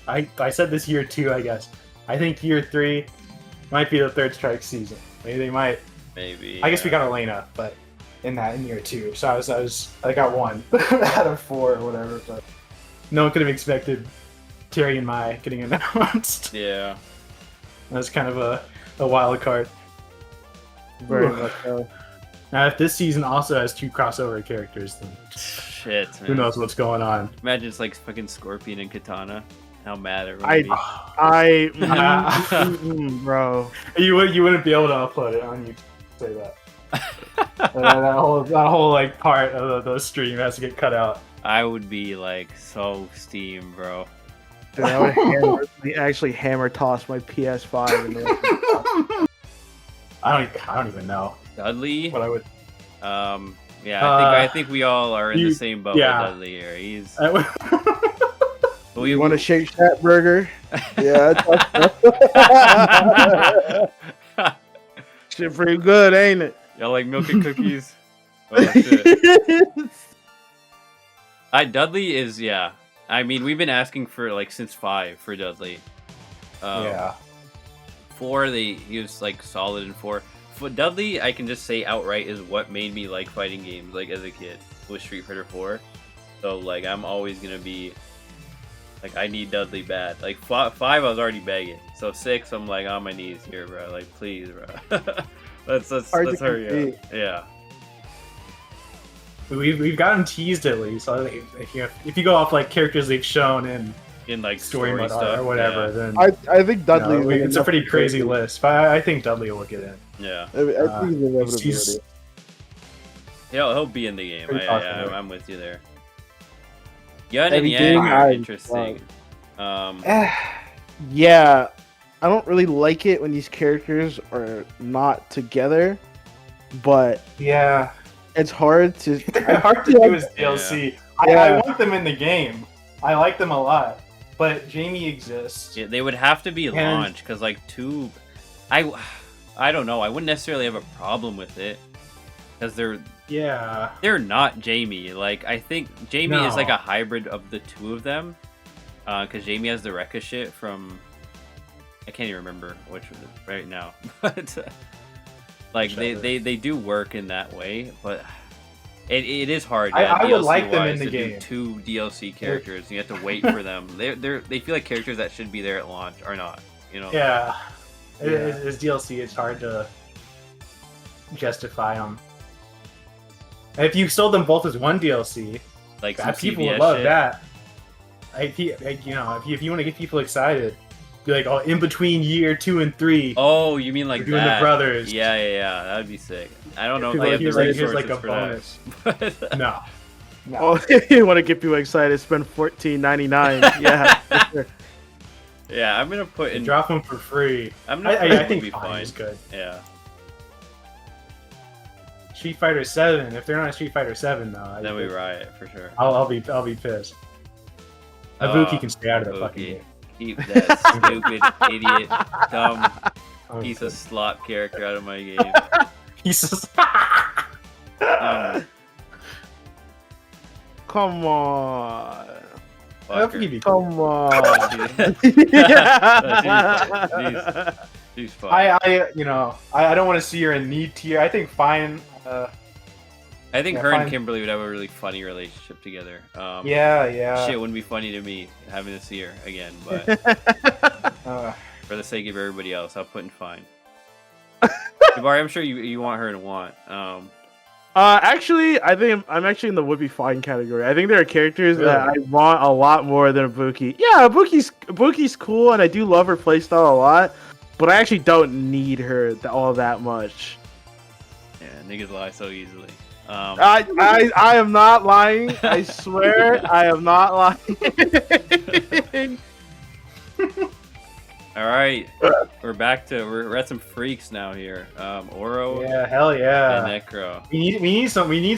I said this year 2, I guess. I think year 3 might be the Third Strike season. Maybe they might. Maybe. I guess we got Elena, but in year 2, so I got 1 out of 4 or whatever. But no one could have expected Terry and Mai getting announced. Yeah. That was kind of a wild card. Very much so. Now, if this season also has 2 crossover characters, then Shit, man. Who knows what's going on? Imagine it's like fucking Scorpion and Katana. How mad it would be. Bro. You wouldn't be able to upload it on YouTube. Say that. that whole like part of the stream has to get cut out. I would be like so steamed, bro. Dude, I would actually hammer toss my PS5. In there. I don't even know. Dudley. What I would. Yeah, I think we all are in the same boat with Dudley here. He's. You want a Shake Shack burger? Yeah. Shit pretty good, ain't it? Y'all like milk and cookies? Oh, shit. Dudley is, yeah. I mean, we've been asking for, like, since 5 for Dudley. 4, he was, like, solid in 4. For Dudley, I can just say outright is what made me like fighting games, like, as a kid, with Street Fighter 4. So, like, I'm always gonna be... Like, I need Dudley bad. Like, 5, I was already begging. So 6, I'm like on my knees here, bro. Like, please, bro. let's hurry up. Yeah. We've gotten teased at least. So if you go off like characters they've shown in like story mode stuff or whatever, then I think Dudley. It's a pretty crazy list, but I think Dudley will get in. Yeah. I think he's he'll be in the game. I'm with you there. Yun and Everything Yang are interesting. Yeah, I don't really like it when these characters are not together, but yeah, it's hard to. Hard to do as DLC. Yeah. I want them in the game. I like them a lot, but Jamie exists. Yeah, they would have to be launched because like 2. I don't know. I wouldn't necessarily have a problem with it because they're not Jamie. Like, I think Jamie is like a hybrid of the 2 of them. Because Jamie has the Rekka shit from... I can't even remember which one right now. But, like, they do work in that way. But it is hard. I would like them in the game. 2 DLC characters. You have to wait for them. They feel like characters that should be there at launch are not. You know? Yeah. As DLC, it's hard to justify them. And if you sold them both as one DLC, like people would love that. If you want to get people excited, be like, oh, in between year 2 and 3. Oh, you mean like we're doing the brothers? Yeah, that would be sick. I don't know if they have the resources like a for bonus. That. No. Oh, you want to get people excited? Spend $14.99. Yeah. Yeah, I'm gonna put in. Drop them for free. I think fine is good. Yeah. Street Fighter 7. If they're not Street Fighter 7, though, then we riot for sure. I'll be pissed. Ibuki can stay out of the fucking game. Keep that stupid, idiot, dumb piece of slop character out of my game. Come on. Fucker. Come on. She's fine. I don't want to see her in need tier. I think fine. I think her and Kimberly would have a really funny relationship together. Yeah. Shit wouldn't be funny to me having to see her again, but for the sake of everybody else, I'll put in fine. Jabari, I'm sure you want her to want. Actually, I think I'm actually in the would be fine category. I think there are characters that I want a lot more than Ibuki. Yeah, Ibuki's cool, and I do love her playstyle a lot, but I actually don't need her all that much. Yeah, niggas lie so easily. I am not lying. I swear, I am not lying. All right, we're at some freaks now here. Oro. Yeah, hell yeah. And Necro. We need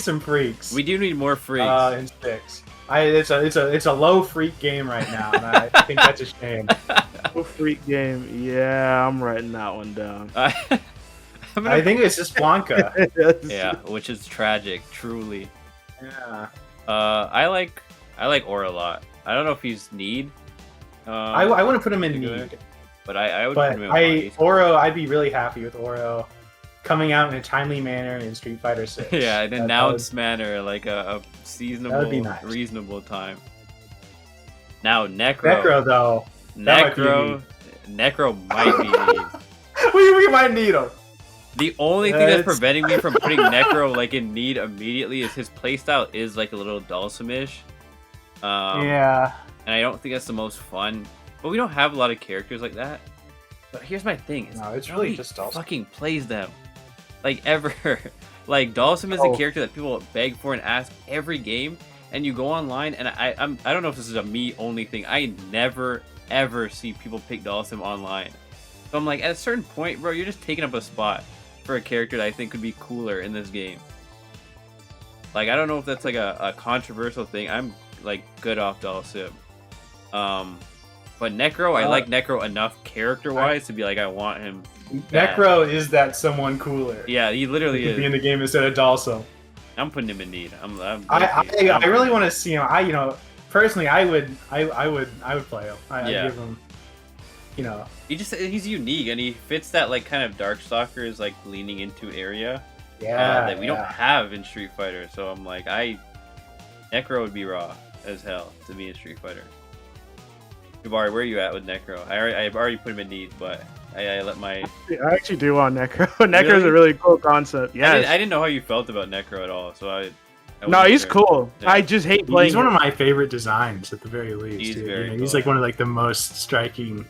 some freaks. We do need more freaks. In 6. It's a low freak game right now, and I think that's a shame. Low freak game. Yeah, I'm writing that one down. I think it's just Blanca. Yeah, which is tragic, truly. Yeah. I like Oro a lot. I don't know if he's need. I wouldn't put him in need. But I would put him in Oro, I'd be really happy with Oro coming out in a timely manner in Street Fighter 6. Yeah, an announced manner, like a seasonable, reasonable time. Now Necro though. Necro might be need. we might need him. The only thing that's preventing me from putting Necro like in need immediately is his playstyle is like a little Dulcim-ish. Yeah. And I don't think that's the most fun. But we don't have a lot of characters like that. But here's my thing: no, it's really just Dulcim. Fucking plays them, like ever. Like Dulcim is a character that people beg for and ask every game. And you go online, and I don't know if this is a me only thing. I never ever see people pick Dulcim online. So I'm like, at a certain point, bro, you're just taking up a spot for a character that I think could be cooler in this game. Like, I don't know if that's like a controversial thing. I'm like good off Dulcim. But Necro, I like Necro enough character-wise to be like, I want him. Necro is that someone cooler. Yeah, he literally is. Be in the game instead of Dulcim. I'm putting him in need. I really want to see him. Personally, I would play him. I'd give him. He's unique and he fits that like kind of Darkstalkers like leaning into area. Yeah. That we don't have in Street Fighter. So I'm like, Necro would be raw as hell to me in Street Fighter. Jabari, where are you at with Necro? I've already put him in need, but I let my... I actually do want Necro. Necro's a really cool concept. Yeah. I didn't know how you felt about Necro at all, so I no, he's cool. Yeah. I just hate playing. He's one of my favorite designs, at the very least. He's very cool. He's like one of like the most striking.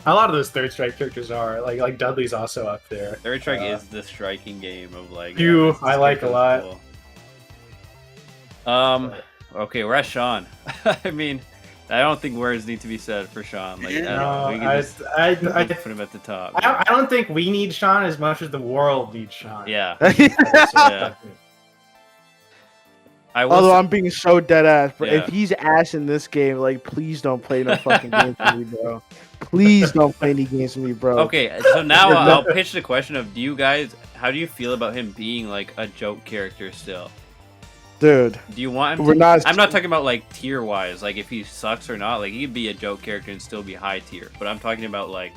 A lot of those Third Strike characters are like Dudley's also up there. Third Strike is the striking game of like. I like a lot. Cool. Okay, we're at Sean. I mean. I don't think words need to be said for Sean. Like, I put him at the top. I don't think we need Sean as much as the world needs Sean. Yeah. Yeah. Although I'm being so dead ass, but if he's ass in this game, like, please don't play no fucking games with me, bro. Please don't play any games with me, bro. Okay, so now I'll pitch the question of, how do you feel about him being like a joke character still? Dude, do you want him I'm not talking about like tier wise, like if he sucks or not. Like he could be a joke character and still be high tier, but I'm talking about like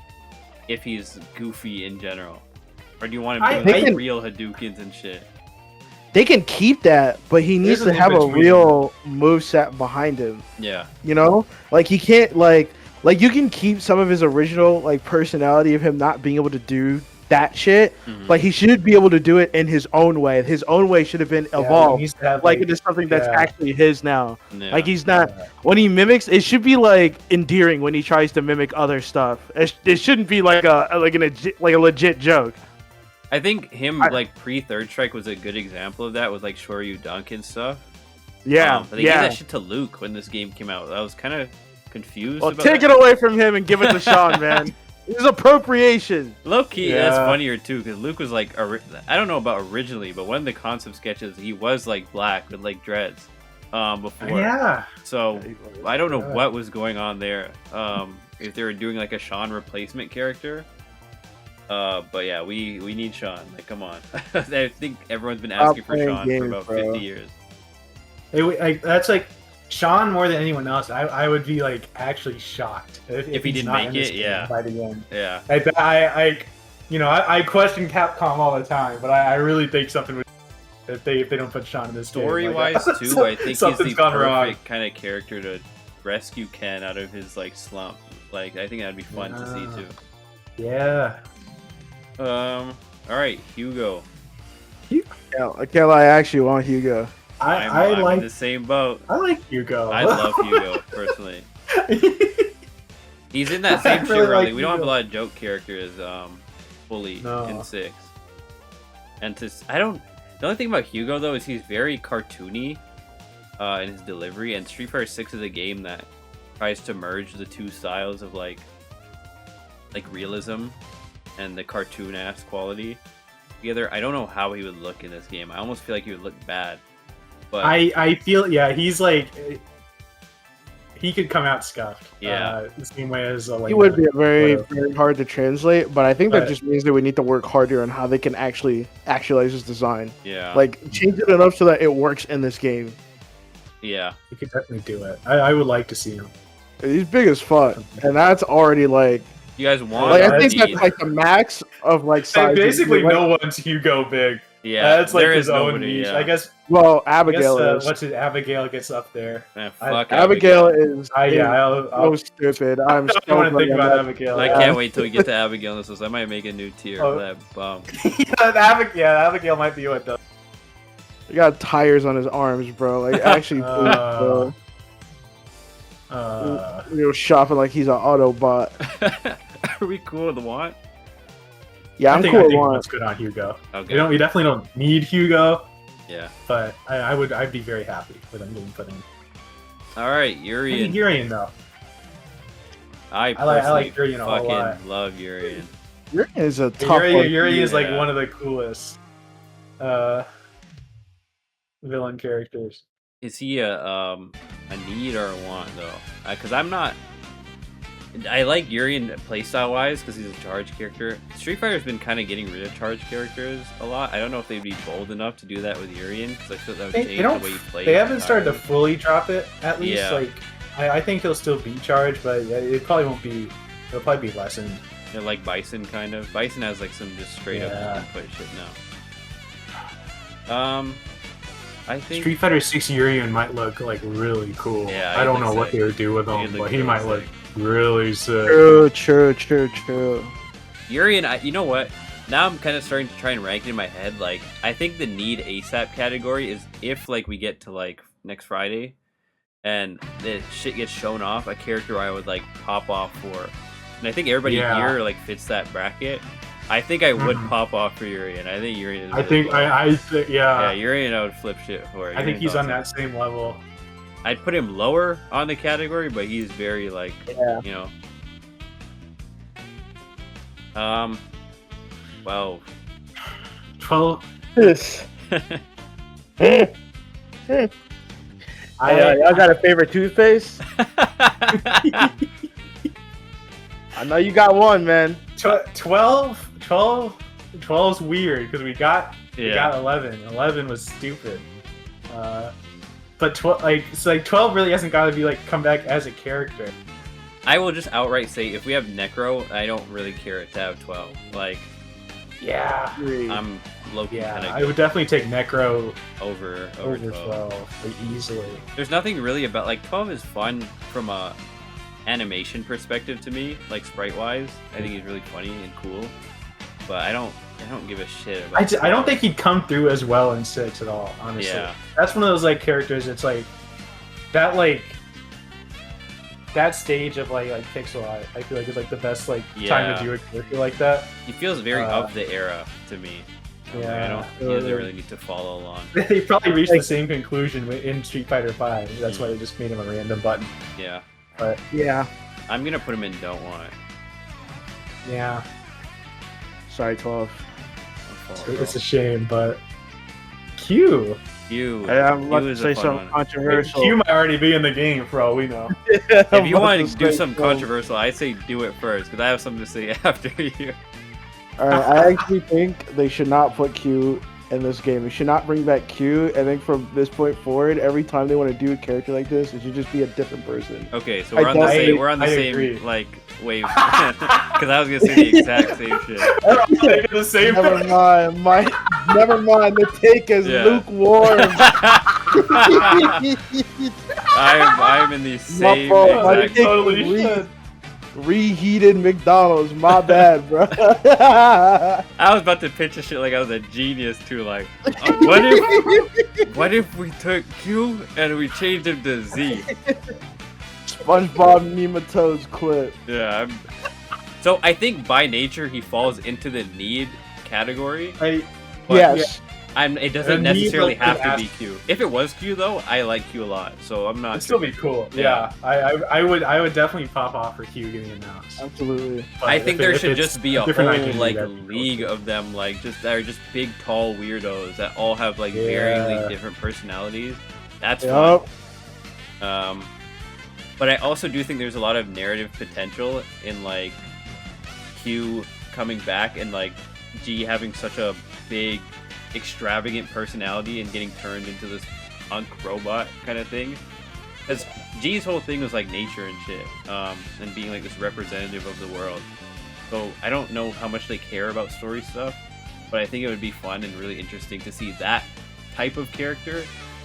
if he's goofy in general. Or do you want him doing real Hadoukens and shit? They can keep that, but he needs to have a real moveset behind him. Yeah. You know? Like he can't like you can keep some of his original like personality of him not being able to do that shit, but he should be able to do it in his own way. His own way should have been evolved, like into something that's actually his now. Yeah. Like he's not when he mimics. It should be like endearing when he tries to mimic other stuff. It shouldn't be like a legit joke. I think him like pre Third Strike was a good example of that with like Shoryu Dunk and stuff. Yeah, but they gave that shit to Luke when this game came out. I was kind of confused. Well, take it away from him and give it to Sean, man. It's appropriation. Low key, that's funnier too, because Luke was like, I don't know about originally, but one of the concept sketches, he was like black with like dreads before. Yeah. So I don't know what was going on there. If they were doing like a Sean replacement character. But yeah, we need Sean. Like, come on. I think everyone's been asking for Sean for about 50 years. That's like Sean more than anyone else. I would be like actually shocked if he didn't make it. Yeah. By the end. Yeah. I question Capcom all the time, but I really think something would if they don't put Sean in this story-wise too. I think he's the perfect kind of character to rescue Ken out of his like slump. Like I think that'd be fun to see too. Yeah. All right, Hugo. Yeah, I can't lie. I actually want Hugo. I'm like in the same boat. I like Hugo. I love Hugo personally. He's in that same tier. Really, we don't have a lot of joke characters fully in 6. And the only thing about Hugo though is he's very cartoony in his delivery, and Street Fighter 6 is a game that tries to merge the two styles of like realism and the cartoon-ass quality together. I don't know how he would look in this game. I almost feel like he would look bad. But I feel he's like he could come out scuffed. The same way as he would be very hard to translate. But I think that just means that we need to work harder on how they can actualize his design. Yeah, like change it enough so that it works in this game. Yeah, he could definitely do it. I would like to see him. He's big as fuck, and that's already like. You guys want? Like, I think that's like the max of like size. Basically, no one's Hugo big. Yeah, that's like his own niche. Yeah. I guess. Well, Abigail is. What's it? Abigail gets up there. Fuck Abigail is. I'll so stupid. I'm so want to think about Abigail. I can't wait till we get to Abigail in this list. I might make a new tier for that bum. Abigail might be what though. He got tires on his arms, bro. Like actually, bro. Shopping like he's an Autobot. Are we cool with Want? Yeah, I'm cool with Want. That's good on Hugo. Okay. We definitely don't need Hugo. Yeah. But I'd be very happy with him getting put in. All right, Urian. Urian though. I like Urian a whole lot. Love Urian. Urian is a tough one. Urian is like one of the coolest villain characters. Is he a need or a want though? Because I'm not. I like Urian playstyle wise because he's a charge character. Street Fighter's been kind of getting rid of charge characters a lot. I don't know if they'd be bold enough to do that with Urian because I feel that would change the way you play. They haven't started to fully drop it at least. Yeah. Like I think he'll still be charged, but it probably won't be. It'll probably be lessened. Yeah, like Bison kind of. Bison has like some just straight up input shit now. I think Street Fighter 6 Urian might look like really cool. Yeah, I don't know what they would do with him, but he might look really sick. True. Urian, you know what? Now I'm kind of starting to try and rank it in my head. Like, I think the need ASAP category is if like we get to like next Friday, and the shit gets shown off, a character I would like pop off for, and I think everybody here like fits that bracket. I think I would pop off for Urian. I think Urian is. I think Urian I would flip shit for. I think he's on that same level. I'd put him lower on the category, but he's very like you know. 12. 12. This. Y'all got a favorite toothpaste? I know you got one, man. 12's weird because we got 11. 11 was stupid. But 12 really hasn't got to be like come back as a character. I will just outright say if we have Necro, I don't really care to have 12. Like, I'm low-key kind of. I would definitely take Necro over 12 like, easily. There's nothing really about like 12 is fun from a animation perspective to me, like sprite-wise. I think he's really funny and cool, but I don't give a shit about. I don't think he'd come through as well in 6 at all. Honestly, that's one of those like characters. It's like that stage of like pixel art. I feel like is like the best time to do a character like that. He feels very of the era to me. He doesn't really need to follow along. They probably reached the same conclusion in Street Fighter 5. That's why they just made him a random button. Yeah. But I'm gonna put him in don't want. Yeah. Sorry, 12. It's a shame, but Q. I'm about to say something controversial. Q might already be in the game for all we know. If you want to do something controversial, I say do it first because I have something to say after you. Alright, I actually think they should not put Q in this game. They should not bring back Q. I think from this point forward, every time they want to do a character like this, it should just be a different person. Okay, so we're on the same like wave. Because I was gonna say the exact same shit. The same. Never mind. The take is lukewarm. I'm in the same exact. Totally reheated McDonald's. My bad, bro. I was about to pitch a shit like I was a genius too. Like, what if we took Q and we changed him to Z? SpongeBob Nematode's clip. Yeah. So I think by nature he falls into the need category. Yes. It doesn't necessarily have to be Q. If it was Q though, I like Q a lot. So I'm not. It'd still be cool. Yeah. I would definitely pop off for Q getting announced. Absolutely. But I think there should just be a whole like league of them, like that are just big, tall weirdos that all have like varyingly different personalities. That's fun. But I also do think there's a lot of narrative potential in like Q coming back and like G having such a big, extravagant personality and getting turned into this punk robot kind of thing. Because G's whole thing was like nature and shit, and being like this representative of the world. So I don't know how much they care about story stuff. but I think it would be fun and really interesting to see that type of character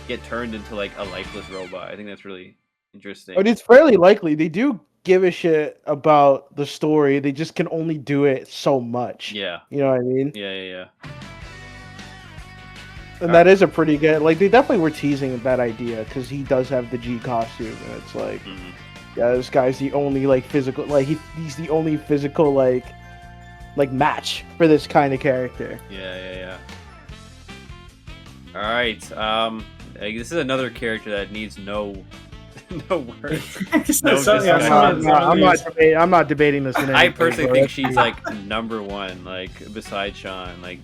get turned into like a lifeless robot. I think that's really interesting. But it's fairly likely they do give a shit about the story. They just can only do it so much. Yeah. You know what I mean? Yeah. And that is a pretty good. Like they definitely were teasing that idea because he does have the G costume, and it's like, yeah, this guy's the only like physical. Like he's the only physical like match for this kind of character. Yeah. All right. This is another character that needs no words. I'm not debating this. I personally think she's like number one, like beside Sean. Like,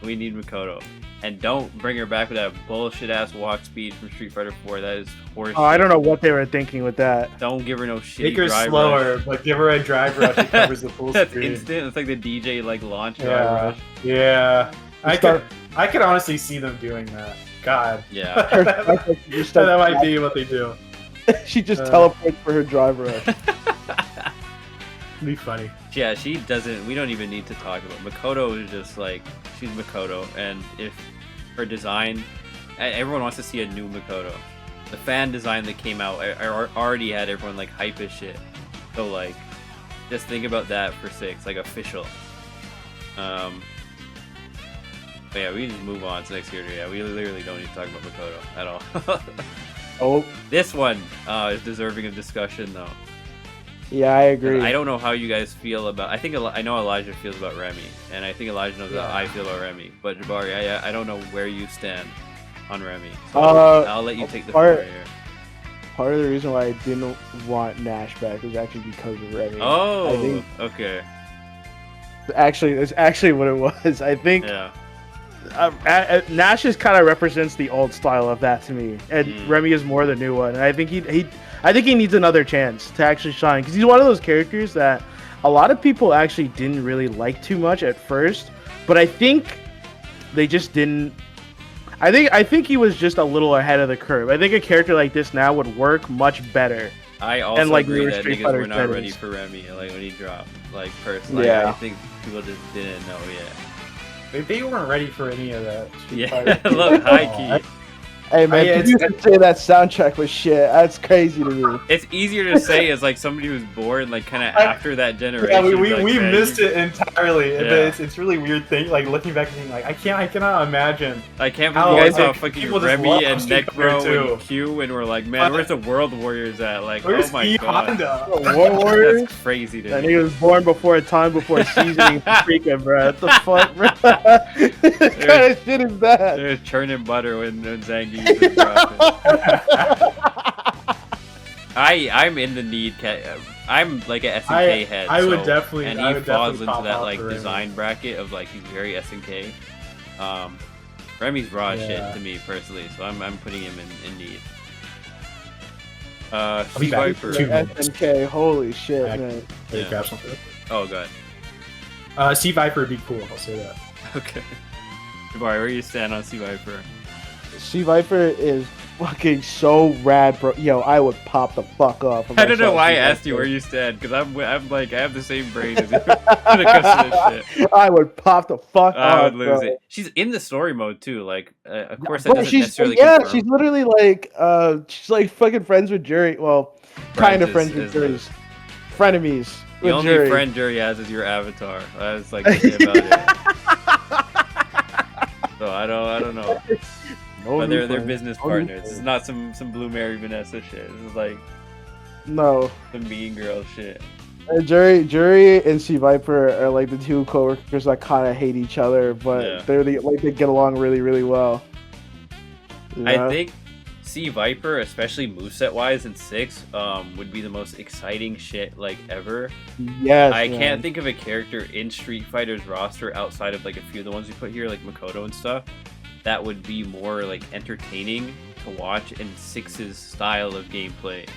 we need Makoto, and don't bring her back with that bullshit ass walk speed from Street Fighter 4. That is horseshit. Oh, I don't know what they were thinking with that. Don't give her no shit. Make her slower, but give her a drive rush that covers the full That's screen. instant. It's like the DJ like launch drive rush. Yeah, I could honestly see them doing that. God. Yeah. that might be what they do. She just teleports for her drive rush. Be funny. Yeah, she doesn't. We don't even need to talk about Makoto. Is just like she's Makoto, and if her design, everyone wants to see a new Makoto. The fan design that came out already had everyone like hype as shit. So like, just think about that for 6, like official. But yeah, we just move on to next character. Yeah, we literally don't need to talk about Makoto at all. Oh, this one is deserving of discussion though. Yeah, I agree. I don't know how you guys feel about. I know Elijah feels about Remy, and I think Elijah knows how I feel about Remy. But Jabari, I don't know where you stand on Remy. So I'll let you take the floor here. Part of the reason why I didn't want Nash back was actually because of Remy. Oh, okay. It's actually what it was. I think. Yeah. Nash just kind of represents the old style of that to me, and Remy is more the new one. And I think he needs another chance to actually shine because he's one of those characters that a lot of people actually didn't really like too much at first, but I think they just didn't. I think he was just a little ahead of the curve. I think a character like this now would work much better. I also agree that niggas were not ready for Remy, like when he dropped. Like personally, I think people just didn't know yet. They weren't ready for any of that. Yeah, look, high key. Hey man, you say that soundtrack was shit. That's crazy to me. It's easier to say as like somebody who's born like kind of after that generation. Yeah, we missed it entirely. Yeah. But it's really weird thing. Like looking back and being like, I cannot imagine. I can't believe you guys saw fucking Remy and Necro and Q and we're like, man, where's the World Warriors at? Like, where's oh my god, World Warriors? That's crazy to me. And he was born before a time before seasoning freaking, bro. What the fuck, bro? What kind of shit is that? There's churning butter when Zangief. I'm in the need. I'm like an SNK head. I would definitely, and he falls into that like design bracket of like he's very SNK. Remy's raw shit to me personally, so I'm putting him in need. C Viper. SNK, holy shit, man. Yeah. Oh god. C Viper would be cool. I'll say that. Okay. Jabari, where you stand on C Viper? C Viper is fucking so rad, bro. Yo, I would pop the fuck off. I don't know why I asked you where you stand, because I'm like, I have the same brain as you when it comes to this shit. I would pop the fuck off, I would lose it. She's in the story mode too, like, of course that doesn't necessarily confirm. She's literally like, she's like fucking friends with Jury. Well, kind of friends with Jury's. Frenemies. The only friend Jury has is your avatar. That's like the thing about it. So I don't know. But they're business partners. This is not some Blue Mary Vanessa shit. This is like some Mean Girl shit. Jury and C Viper are like the two coworkers that kind of hate each other, but they get along really, really well. Yeah. I think C Viper, especially moveset wise in 6, would be the most exciting shit like ever. Yes. I can't think of a character in Street Fighter's roster outside of like a few of the ones we put here, like Makoto and stuff, that would be more like entertaining to watch in 6's style of gameplay.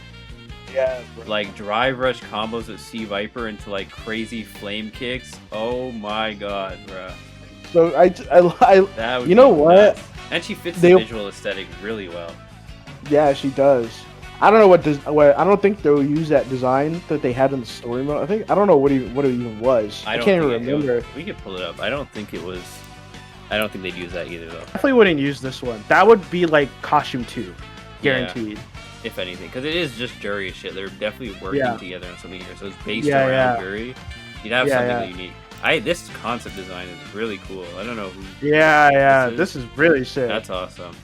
Yeah, bro. Like drive rush combos with C Viper into like crazy flame kicks. Oh my god, bro. So I you know what? Nuts. And she fits the visual aesthetic really well. Yeah, she does. I don't know what I don't think they'll use that design that they had in the story mode. I don't know what it even was. I can't even remember. We could pull it up. I don't think they'd use that either though. Definitely wouldn't use this one. That would be like costume 2, guaranteed. Yeah, if anything, because it is just jury as shit. They're definitely working together on something here, so it's based around jury. You'd have something unique. This concept design is really cool. I don't know who. Yeah. This is really sick. That's awesome.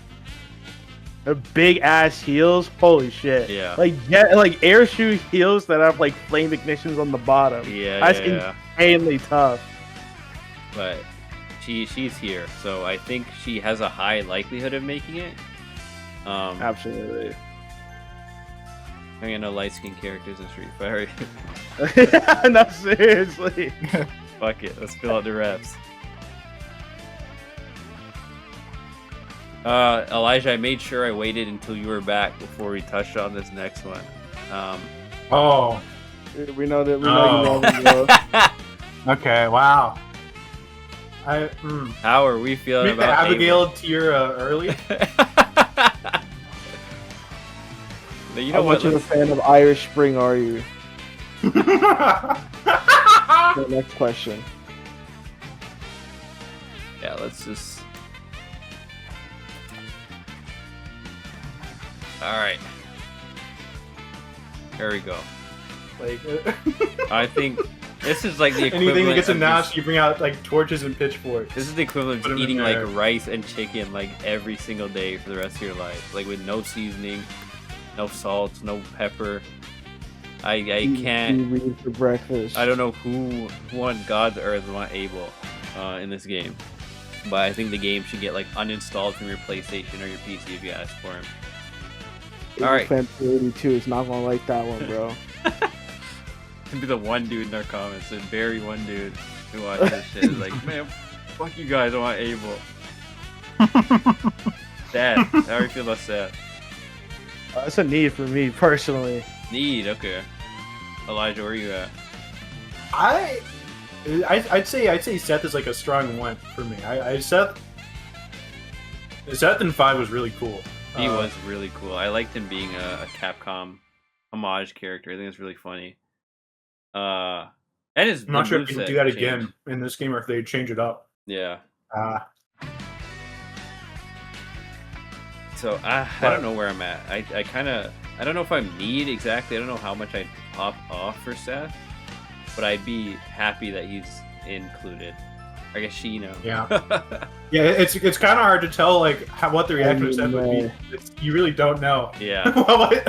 The big ass heels, holy shit! Yeah, like air shoe heels that have like flame ignitions on the bottom. Yeah, that's insanely tough. But she's here, so I think she has a high likelihood of making it. Absolutely. I mean, no light skinned characters in Street Fighter. No, seriously. Fuck it, let's fill out the reps. Elijah, I made sure I waited until you were back before we touched on this next one. We know that. We know you love him, Okay, wow. How are we feeling about Abigail tier early? You know How much of a fan of Irish Spring are you? The next question. Yeah, let's just. Alright. There we go. Like, I think this is like the equivalent. Anything that gets announced, you bring out like torches and pitchforks. This is the equivalent of eating like rice and chicken like every single day for the rest of your life. Like with no seasoning, no salt, no pepper. I can't. Read for breakfast. I don't know who on God's earth want Abel in this game, but I think the game should get like uninstalled from your PlayStation or your PC if you ask for him. All right. Fan 82 is not gonna like that one, bro. Be the one dude in our comments, the very one dude who watches this shit is like, man, fuck you guys, I want Abel. Sad. How do you feel about sad? That's a need for me personally. Need, okay. Elijah, where are you at? I'd say Seth is like a strong one for me. Seth in 5 was really cool. He was really cool. I liked him being a Capcom homage character. I think it's really funny. And his I'm not sure if you can do that again in this game or if they change it up. Yeah. So I don't know where I'm at. I don't know if I'm need exactly. I don't know how much I'd pop off for Seth, but I'd be happy that he's included. I guess Shino. Yeah. Yeah, it's kind of hard to tell like what the reaction of Seth would be. You really don't know. Yeah.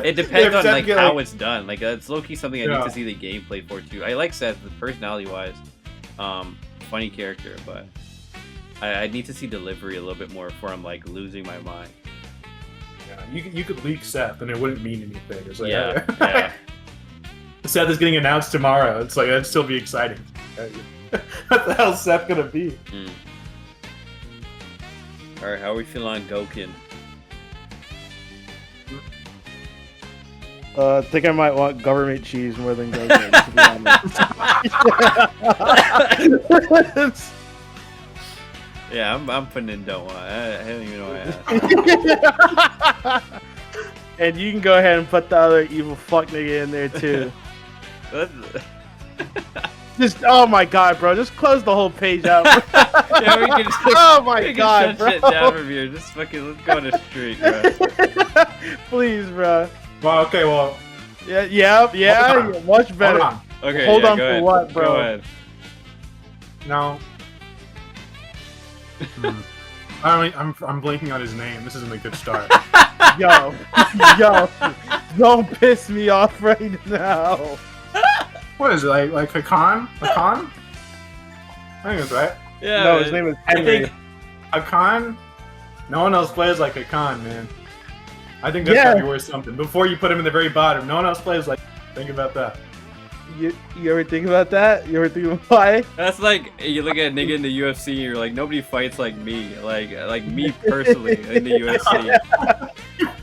It depends on like how it's done. Like it's low key something I need to see the gameplay for too. I like Seth, personality wise, funny character, but I need to see delivery a little bit more before I'm like losing my mind. Yeah, you could leak Seth and it wouldn't mean anything. It's like, yeah. Seth is getting announced tomorrow. It's like that'd still be exciting. What the hell's Seth gonna be? Alright, how are we feeling on Gokin? I think I might want government cheese more than Gokin, to be honest. Yeah, I'm putting in don't want. I don't even know why I asked. And you can go ahead and put the other evil fuck nigga in there too. Just oh my god, bro! Just close the whole page out. Yeah, we can just, oh my god, bro! Shit down from here. Just fucking let's go on a streak, bro. Please, bro. Well, okay, well. Yeah, much better. Hold on. Okay, hold on go for ahead. what, bro? Go ahead. No. I'm blanking on his name. This isn't a good start. Yo, don't piss me off right now. What is it, like Hakan? Hakan? I think that's right. Yeah. No, his name is Henry. Hakan? No one else plays like Hakan, man. I think that's gotta be worth something. Before you put him in the very bottom, no one else plays like. Think about that. You ever think about that? You ever think about why? That's like you look at a nigga in the UFC and you're like, nobody fights like me, like me personally in the UFC.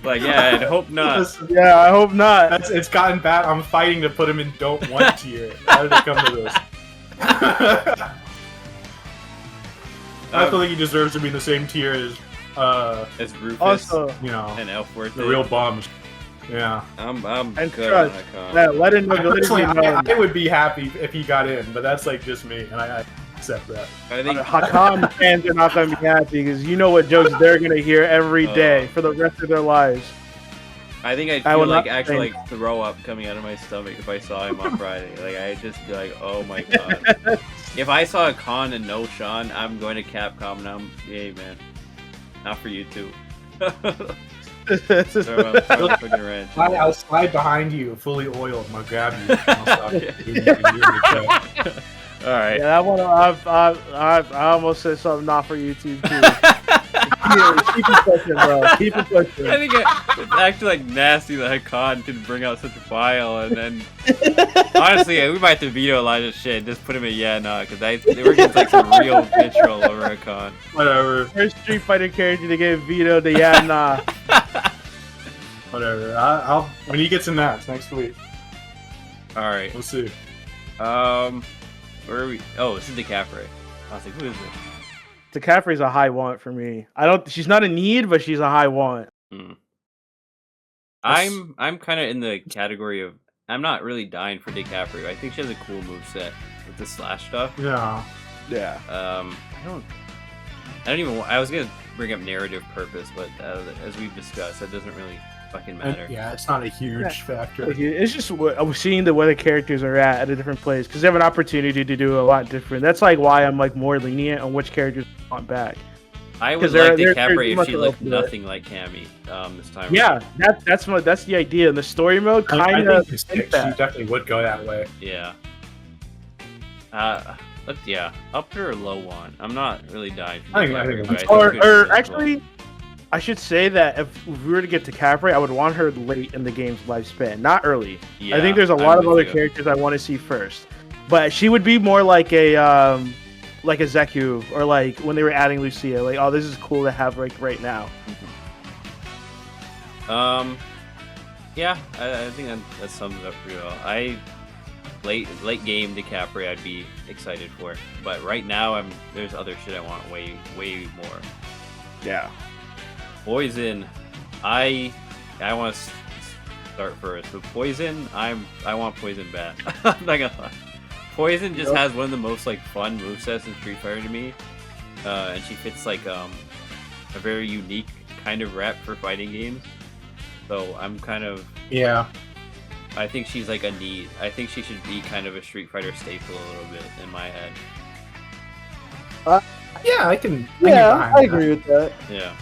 Like, yeah, I hope not. Yeah, I hope not. It's gotten bad. I'm fighting to put him in don't want tier. How did it come to this? I feel like he deserves to be in the same tier as Rufus, also, you know, and Elfworth, the real bombs. Yeah. I'm And good trust, on Hakan. yeah, let it know. I would be happy if he got in, but that's like just me, and I accept that. I think Hakan fans are not going to be happy because you know what jokes they're going to hear every day for the rest of their lives. I think I'd feel like actually like throw up coming out of my stomach if I saw him on Friday. Like I'd just be like, oh my god. If I saw a Con and no Sean, I'm going to Capcom and I'm, hey man, not for you too. throw a fucking wrench. I'll slide behind you, fully oiled, and I'll grab you. All right. Yeah, that one I almost said something not for YouTube too. Keep it pushing, bro. Keep it pushing. I think it's actually like nasty that Hakan could bring out such a file, and then honestly, we might have to veto a lot of shit. Just put him in because we're getting like some real vitriol over Hakan. Whatever. First Street Fighter character to get vetoed. The Whatever. I'll when he gets announced next week. All right. We'll see. Where are we? Oh, this is DiCaprio. I was like, who is this? DiCaprio's a high want for me. She's not a need, but she's a high want. I'm kind of in the category of I'm not really dying for DiCaprio. I think she has a cool moveset with the slash stuff. Yeah. Yeah. I don't even. I was gonna bring up narrative purpose, but as we've discussed, that doesn't really fucking matter. Yeah, it's not a huge factor. It's just seeing where the characters are at a different place because they have an opportunity to do a lot different. That's like why I'm like more lenient on which characters I want back. I would like DiCaprio if she looked nothing like Cammy this time. Yeah, that's the idea. In the story mode, kind of. She definitely would go that way. Yeah. I'll put her low one. I'm not really dying for DiCaprio. Actually, I should say that if we were to get to Capri, I would want her late in the game's lifespan, not early. Yeah, I think there's a lot of other characters I want to see first, but she would be more like a Zeku or like when they were adding Lucia. Like, oh, this is cool to have like right now. Yeah, I think that sums it up pretty well. Late game DiCaprio I'd be excited for, but right now there's other shit I want way more. Yeah. Poison, I want to start first. With Poison, I want Poison bad. I'm not gonna lie. Poison just has one of the most like fun movesets in Street Fighter to me, and she fits like a very unique kind of rep for fighting games. So I'm kind of I think she's like a need. I think she should be kind of a Street Fighter staple a little bit in my head. Yeah, I can. I agree with that. Yeah.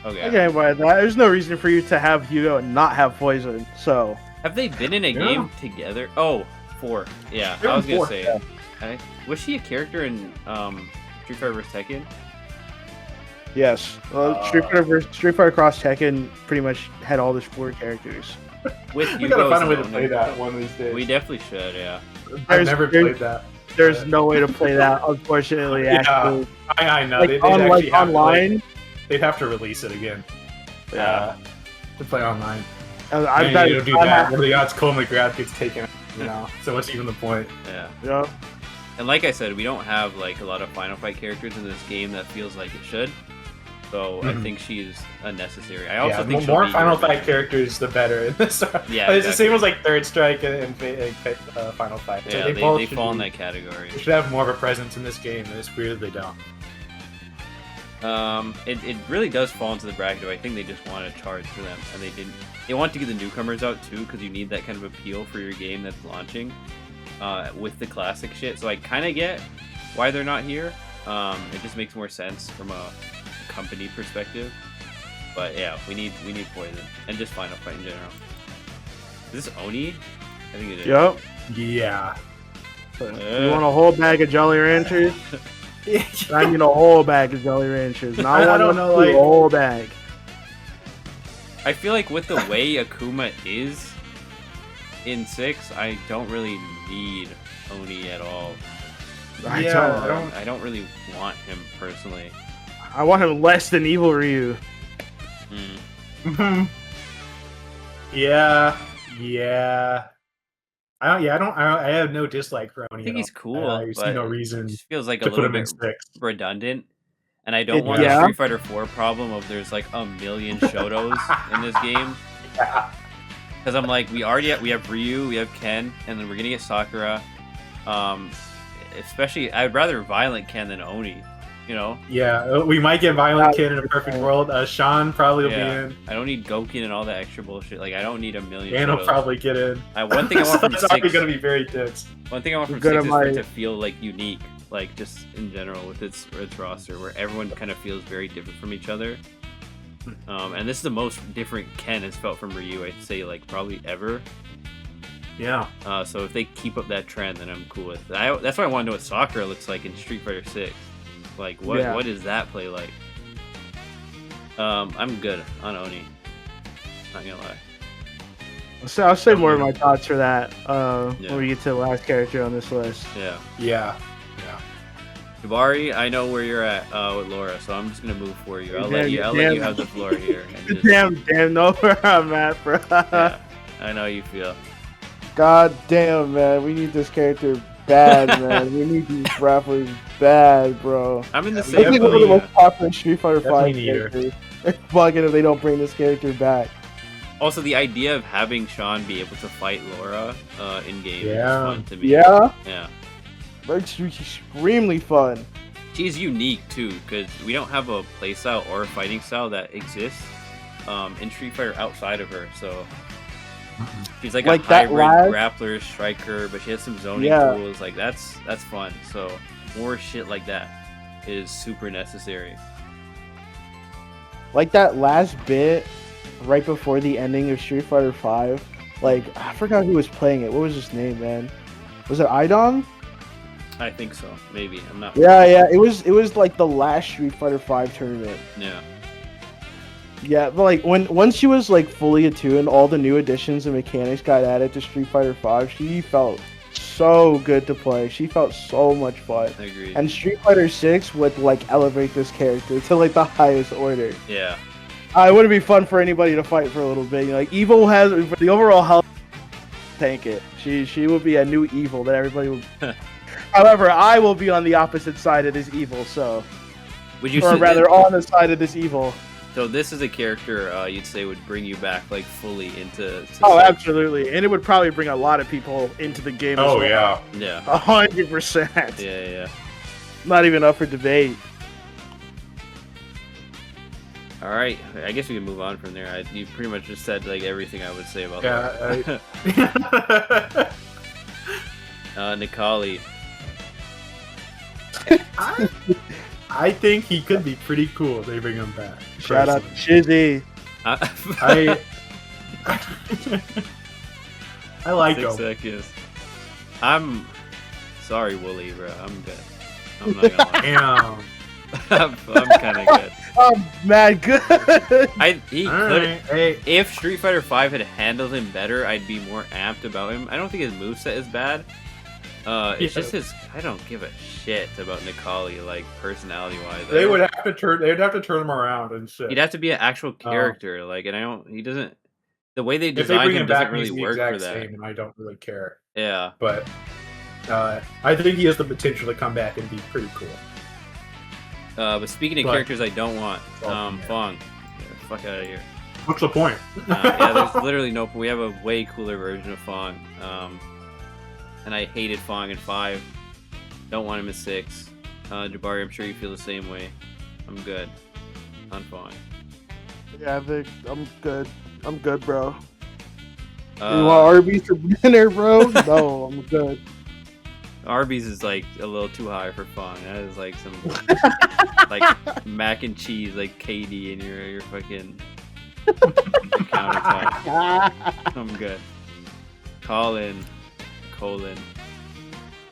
Okay. Okay, but there's no reason for you to have Hugo and not have Poison. So. Have they been in a game together? Oh, 4. Yeah, I was gonna say. Yeah. Was she a character in Street Fighter vs Tekken? Yes. Well, Street Fighter Cross Tekken pretty much had all the 4 characters. With we gotta find a way to play that one of these days. We definitely should. Yeah. I've never played that. There's no way to play that, unfortunately. Actually, I know. Like, online. They'd have to release it again. To play online. I've do that. Where the odds Cole McGrath gets taken. So what's even the point? Yeah. And like I said, we don't have like a lot of Final Fight characters in this game that feels like it should. So I think she's unnecessary. I also think more Final Fight characters, the better. Yeah, exactly. It's the same as like Third Strike and Final Fight. Yeah, so they fall in that category. They should have more of a presence in this game, and it's weird they don't. It really does fall into the bracket. I think they just want to charge for them, and they didn't. They want to get the newcomers out too, because you need that kind of appeal for your game that's launching, with the classic shit. So I kind of get why they're not here. It just makes more sense from a company perspective. But yeah, we need Poison and just Final Fight in general. Is this Oni? I think it is. Yep. Yeah. You want a whole bag of Jolly Ranchers? I mean a whole bag of Jolly Ranchers. I don't know, like a whole bag. I feel like with the way Akuma is in 6, I don't really need Oni at all. I don't really want him personally. I want him less than Evil Ryu. Yeah. I have no dislike for Oni. I think he's cool. I see no reason. It just feels like a little bit redundant. And I don't want the Street Fighter 4 problem of there's like a million Shotos in this game. Because I'm like, we have Ryu, we have Ken, and then we're gonna get Sakura. Especially, I'd rather Violent Ken than Oni. You know? Yeah, we might get Violent Ken in a perfect world. Sean probably will be in. I don't need Gokin and all that extra bullshit. Like, I don't need a million. And he'll probably get in. One thing I want from 6. It's gonna be very dense. One thing I want from 6 is for it to feel like unique, like just in general with its roster, where everyone kind of feels very different from each other. And this is the most different Ken has felt from Ryu, I'd say, like probably ever. Yeah. So if they keep up that trend, then I'm cool with it. That's why I want to know what Sakura looks like in Street Fighter 6. Like, what does that play like? I'm good on Oni. Not gonna lie. So I'll say more of my thoughts for that when we get to the last character on this list. Yeah. Jabari, I know where you're at with Laura, so I'm just gonna move for you. I'll let you have the floor here. Damn, know where I'm at, bro. Yeah, I know you feel. God damn, man, we need this character bad, man. We need these grapplers bad, bro. I'm in the same. I think one of the most popular Street Fighter 5 characters. It's bugging if they don't bring this character back. Also, the idea of having Sean be able to fight Laura in game is fun to me. Yeah. That's extremely fun. She's unique too, because we don't have a playstyle or a fighting style that exists in Street Fighter outside of her. So she's like a hybrid grappler, striker, but she has some zoning tools. Like that's fun. So more shit like that is super necessary. Like that last bit right before the ending of Street Fighter 5. Like I forgot who was playing it. What was his name, man? Was it Idong? I think so. Maybe. I'm not. Yeah. It was like the last Street Fighter 5 tournament. Yeah. Yeah, but like once she was like fully attuned, all the new additions and mechanics got added to Street Fighter 5. She felt so good to play. She felt so much fun. I agree. And Street Fighter 6 would like elevate this character to like the highest order. Yeah. It would be fun for anybody to fight for a little bit. Like Evil has the overall health. Tank it. She will be a new Evil that everybody will. However, I will be on the opposite side of this Evil. So, or rather, on the side of this Evil. So this is a character you'd say would bring you back like fully into. Oh, absolutely, and it would probably bring a lot of people into the game. Oh as well. Yeah. 100%. Yeah. Not even up for debate. All right, I guess we can move on from there. You pretty much just said like everything I would say about that. Nikali. I think he could be pretty cool if they bring him back. Shout out to Shizzy. I like 6 him. seconds. I'm sorry, Wooly, bro. I'm good. I'm not gonna lie. Damn. I'm kind of good. I'm mad good. If Street Fighter 5 had handled him better, I'd be more amped about him. I don't think his moveset is bad. It's just his. I don't give a shit about Nikali, like personality wise. They'd have to turn him around and shit. He'd have to be an actual character, like, and I don't. He doesn't. The way they designed him doesn't really work for that. Same, and I don't really care. Yeah, but I think he has the potential to come back and be pretty cool. But speaking of characters I don't want, Fong, fuck out of here. What's the point? There's literally no. We have a way cooler version of Fong. And I hated Fong in 5. Don't want him in 6. Jabari, I'm sure you feel the same way. I'm good on Fong. Yeah, Vic, I'm good. I'm good, bro. You want Arby's for dinner, bro? No, I'm good. Arby's is like a little too high for Fong. That is like some like mac and cheese, like KD in your fucking countertop. I'm good. Colin.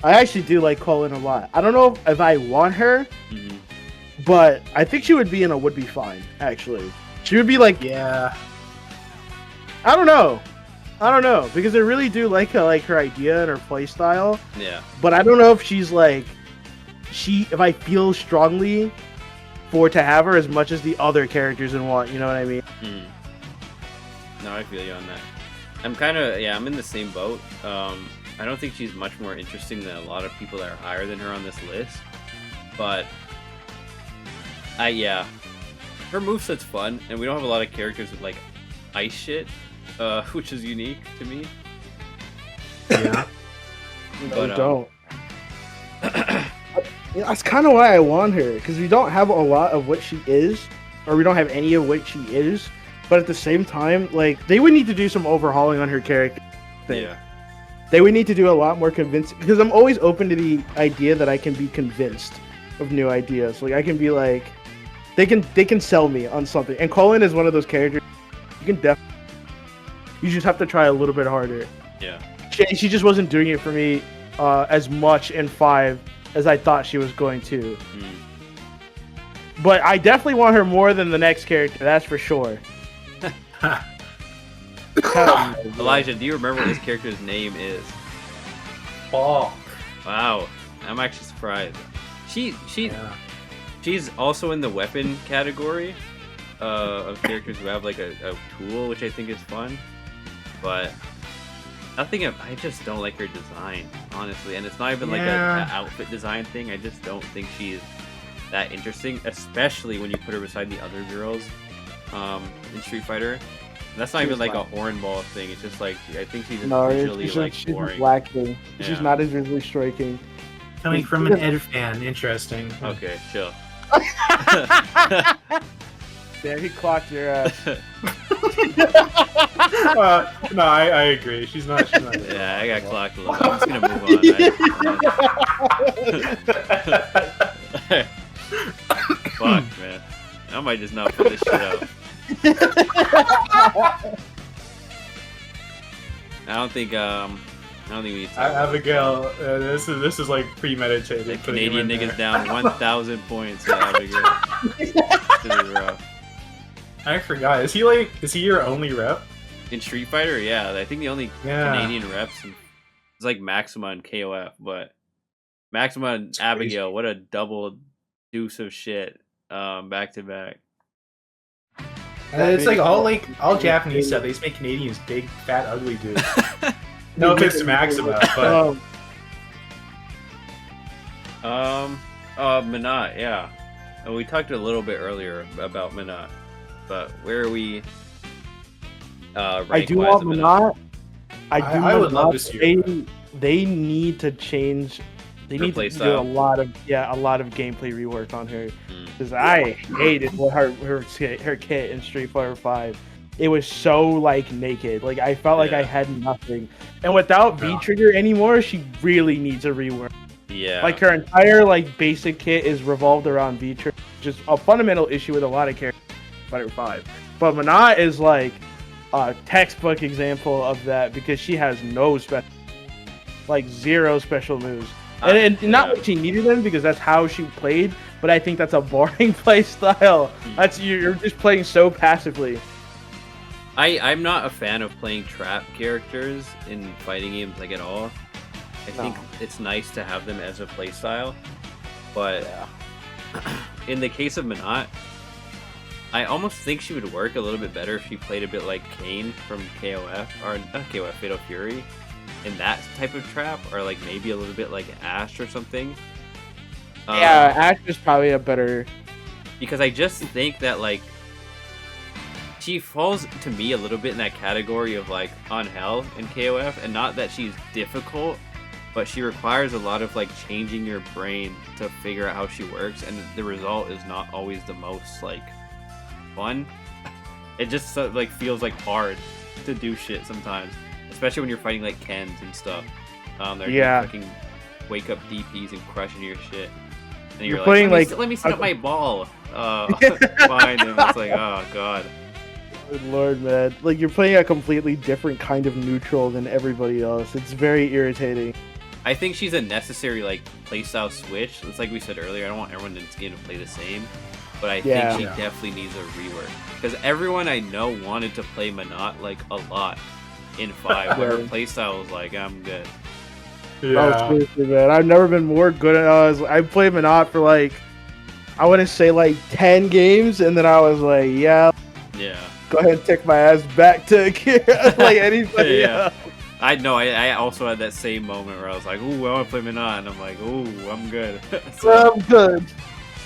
I actually do like Colin a lot. I don't know if I want her, but I think she would be in a would be fine. Actually, she would be like, yeah. I don't know because I really do like her idea and her play style. Yeah. But I don't know if she's like if I feel strongly to have her as much as the other characters in one. You know what I mean? No, I feel you on that. I'm kind of I'm in the same boat. I don't think she's much more interesting than a lot of people that are higher than her on this list. But, her moveset's fun, and we don't have a lot of characters with, like, ice shit. which is unique to me. Yeah. No, don't. That's kind of why I want her, because we don't have a lot of what she is, or we don't have any of what she is. But at the same time, like, they would need to do some overhauling on her character. Yeah. They would need to do a lot more convincing, because I'm always open to the idea that I can be convinced of new ideas. Like, I can be like, they can sell me on something. And Colin is one of those characters. You can definitely. You just have to try a little bit harder. Yeah. She just wasn't doing it for me as much in 5 as I thought she was going to. But I definitely want her more than the next character. That's for sure. Elijah, do you remember what this character's name is? Oh. Wow, I'm actually surprised. She's also in the weapon category of characters who have like a tool, which I think is fun. But I just don't like her design, honestly. And it's not even like an outfit design thing. I just don't think she's that interesting, especially when you put her beside the other girls in Street Fighter. That's not even like a hornball thing. It's just like I think she's visually she's boring. lacking. Yeah. She's not as visually striking. Coming from an Ed fan, interesting. Okay, chill. Damn, he clocked your ass. No, I agree. She's not. Yeah, I got clocked a little bit. I'm just gonna move on. Fuck, man. I might just not put this shit out. I don't think we need to. Abigail, this is like premeditated. The Canadian niggas down 1,000 points. Abigail. This is rough. I forgot. Is he your only rep? In Street Fighter, yeah. I think the only Canadian reps is like Maxima and KOF, but Maxima and Abigail, what a double deuce of shit, back to back. It's like all Japanese stuff. They just make Canadians big, fat, ugly dudes. No offense to Maxima, but Minot, yeah. And we talked a little bit earlier about Minot, but where are we? I do want Minot. I would love to see her. They need to change. They need to do a lot of gameplay rework on her, because I hated what her kit in Street Fighter 5. It was so like naked. Like I felt like I had nothing. And without V Trigger anymore, she really needs a rework. Yeah. Like her entire like basic kit is revolved around V Trigger, just a fundamental issue with a lot of characters in Fighter 5. But Minot is like a textbook example of that, because she has no special, like zero special moves. And not like she needed them, because that's how she played, but I think that's a boring play style. That's you're just playing so passively. I'm not a fan of playing trap characters in fighting games like at all. I think it's nice to have them as a play style, but in the case of Minot, I almost think she would work a little bit better if she played a bit like Kane from KOF, or not KOF, Fatal Fury, in that type of trap, or like maybe a little bit like Ash or something. Yeah, Ash is probably a better... Because I just think that like she falls to me a little bit in that category of like on hell in KOF, and not that she's difficult, but she requires a lot of like changing your brain to figure out how she works, and the result is not always the most like fun. It just like feels like hard to do shit sometimes, especially when you're fighting like Kens and stuff. They're fucking wake up DPs and crushing your shit, and you're playing like, let me set up my ball behind him. It's like, oh god. Good lord, man. Like, you're playing a completely different kind of neutral than everybody else. It's very irritating. I think she's a necessary, like, playstyle switch. It's like we said earlier, I don't want everyone in this game to play the same. But I think she definitely needs a rework. Because everyone I know wanted to play Minot, like, a lot in 5. Where her playstyle was like, I'm good. Yeah. Oh, seriously, man. I've never been more good at I played Minot for, like, I wouldn't say, like, 10 games. And then I was like, yeah. Go ahead and take my ass back to Akira, like anybody else. I know. I also had that same moment where I was like, "Ooh, I want to play Minot," and I'm like, "Ooh, I'm good." So, I'm good.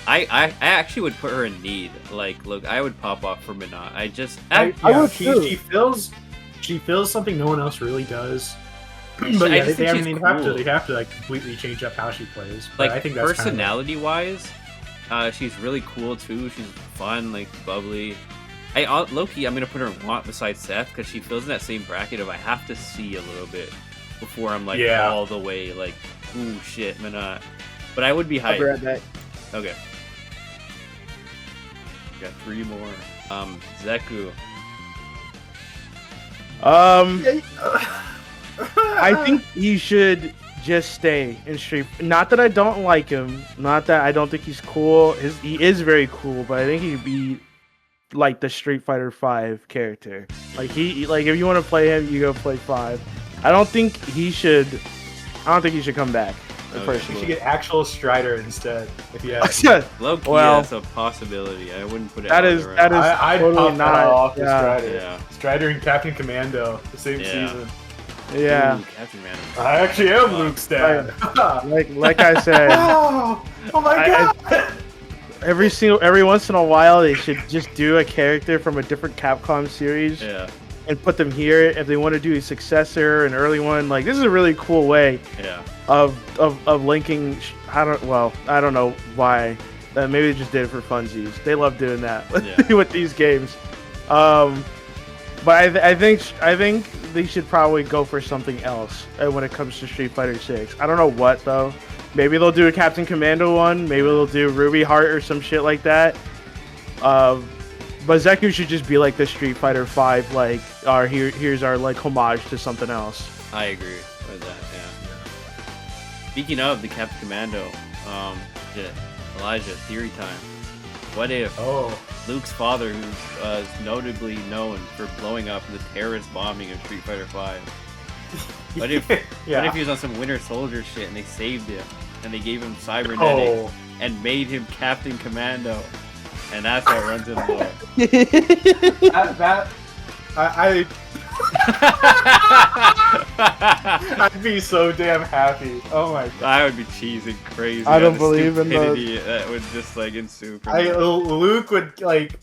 I actually would put her in need. Like, look, I would pop off for Minot. I would too. she feels something no one else really does. But yeah, they have to like completely change up how she plays. But Like I think that's personality-wise, she's really cool too. She's fun, like bubbly. Low-key, I'm gonna put her in want beside Seth because she feels in that same bracket of I have to see a little bit before I'm like all the way like, ooh shit, I'm not. But I would be hyped. I'll be right back. Okay. Got 3 more. Zeku. I think he should just stay in Street. Not that I don't like him. Not that I don't think he's cool. He is very cool, but I think he'd be like the Street Fighter 5 character. Like if you want to play him, you go play 5. I don't think he should come back. You should get actual Strider instead. If you have Low-key, that's a possibility. I wouldn't put it. That is I'd totally pop not that off with Strider. Yeah. Strider and Captain Commando the same season. Yeah. Ooh, Captain Man. I actually am Luke's dad. Like I said. Oh my god. Every once in a while, they should just do a character from a different Capcom series. Yeah. And put them here if they want to do a successor, an early one. Like this is a really cool way. Yeah. Of linking. I don't know why. Maybe they just did it for funsies. They love doing that with these games. But I think they should probably go for something else when it comes to Street Fighter 6. I don't know what though. Maybe they'll do a Captain Commando one. Maybe they'll do Ruby Heart or some shit like that. But Zeku should just be like the Street Fighter 5, like, here's our like homage to something else. I agree with that. Yeah. Speaking of the Captain Commando, Elijah, theory time. What if Luke's father, who's notably known for blowing up the terrorist bombing of Street Fighter 5, what if he was on some Winter Soldier shit and they saved him and they gave him cybernetics and made him Captain Commando? And that's what runs in the I'd be so damn happy. Oh my god. I would be cheesing crazy. I don't believe in those. That would just like ensue. Luke would like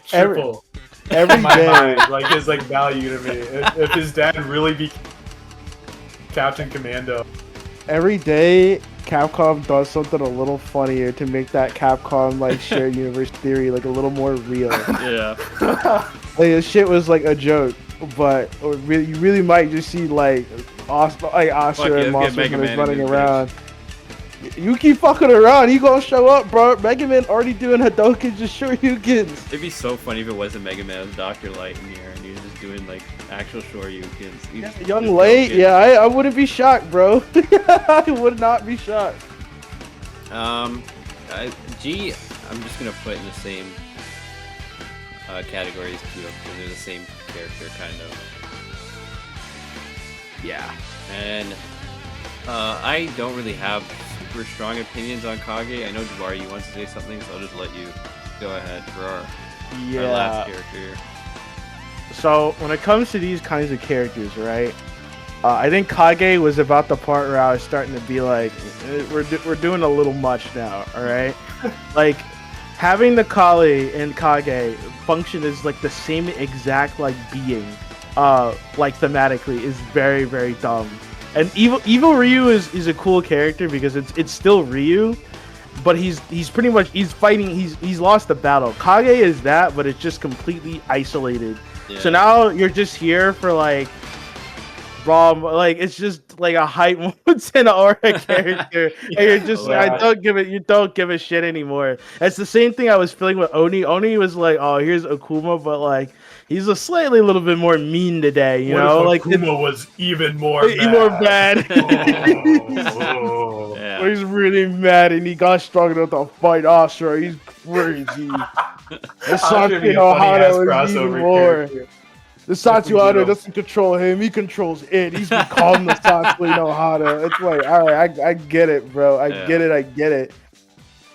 triple every my day. mind, like his like value to me. If his dad really be Captain Commando. Every day, Capcom does something a little funnier to make that Capcom like shared universe theory like a little more real. Yeah. Like this shit was like a joke, but you really might just see like Asha and Monster Hunters running around. You keep fucking around, he gonna show up, bro. Mega Man already doing Hadouken, just Shoryukens. It'd be so funny if it wasn't Mega Man, it was Dr. Light in here, and he was just doing like actual Shoryukens. Young Light, I wouldn't be shocked, bro. I would not be shocked. G, I'm just gonna put in the same categories too, because they're the same character, kind of. Yeah, and I don't really have super strong opinions on Kage. I know Jabari wants to say something, so I'll just let you go ahead for our last character. So when it comes to these kinds of characters, right? I think Kage was about the part where I was starting to be like, we're doing a little much now, all right? Like having the Kali and Kage function as like the same exact like being, like thematically, is very, very dumb. And Evil Ryu is a cool character because it's still Ryu, but he's pretty much fighting. He's lost the battle. Kage is that, but it's just completely isolated. Yeah. So now you're just here for like raw, like it's just like a hype moments and aura character, and you're just you don't give a shit anymore. It's the same thing I was feeling with Oni. Oni was like, oh, here's Akuma, but like he's a slightly little bit more mean today, you know? Like Akuma was even more bad. Yeah. He's really mad and he got strong enough to fight Asura. He's crazy. The Satsuo Hana is even more. The Satsuo Hana doesn't control him, he controls it. He's become the Satsuo Hana. It's like, alright, I get it, bro. I get it.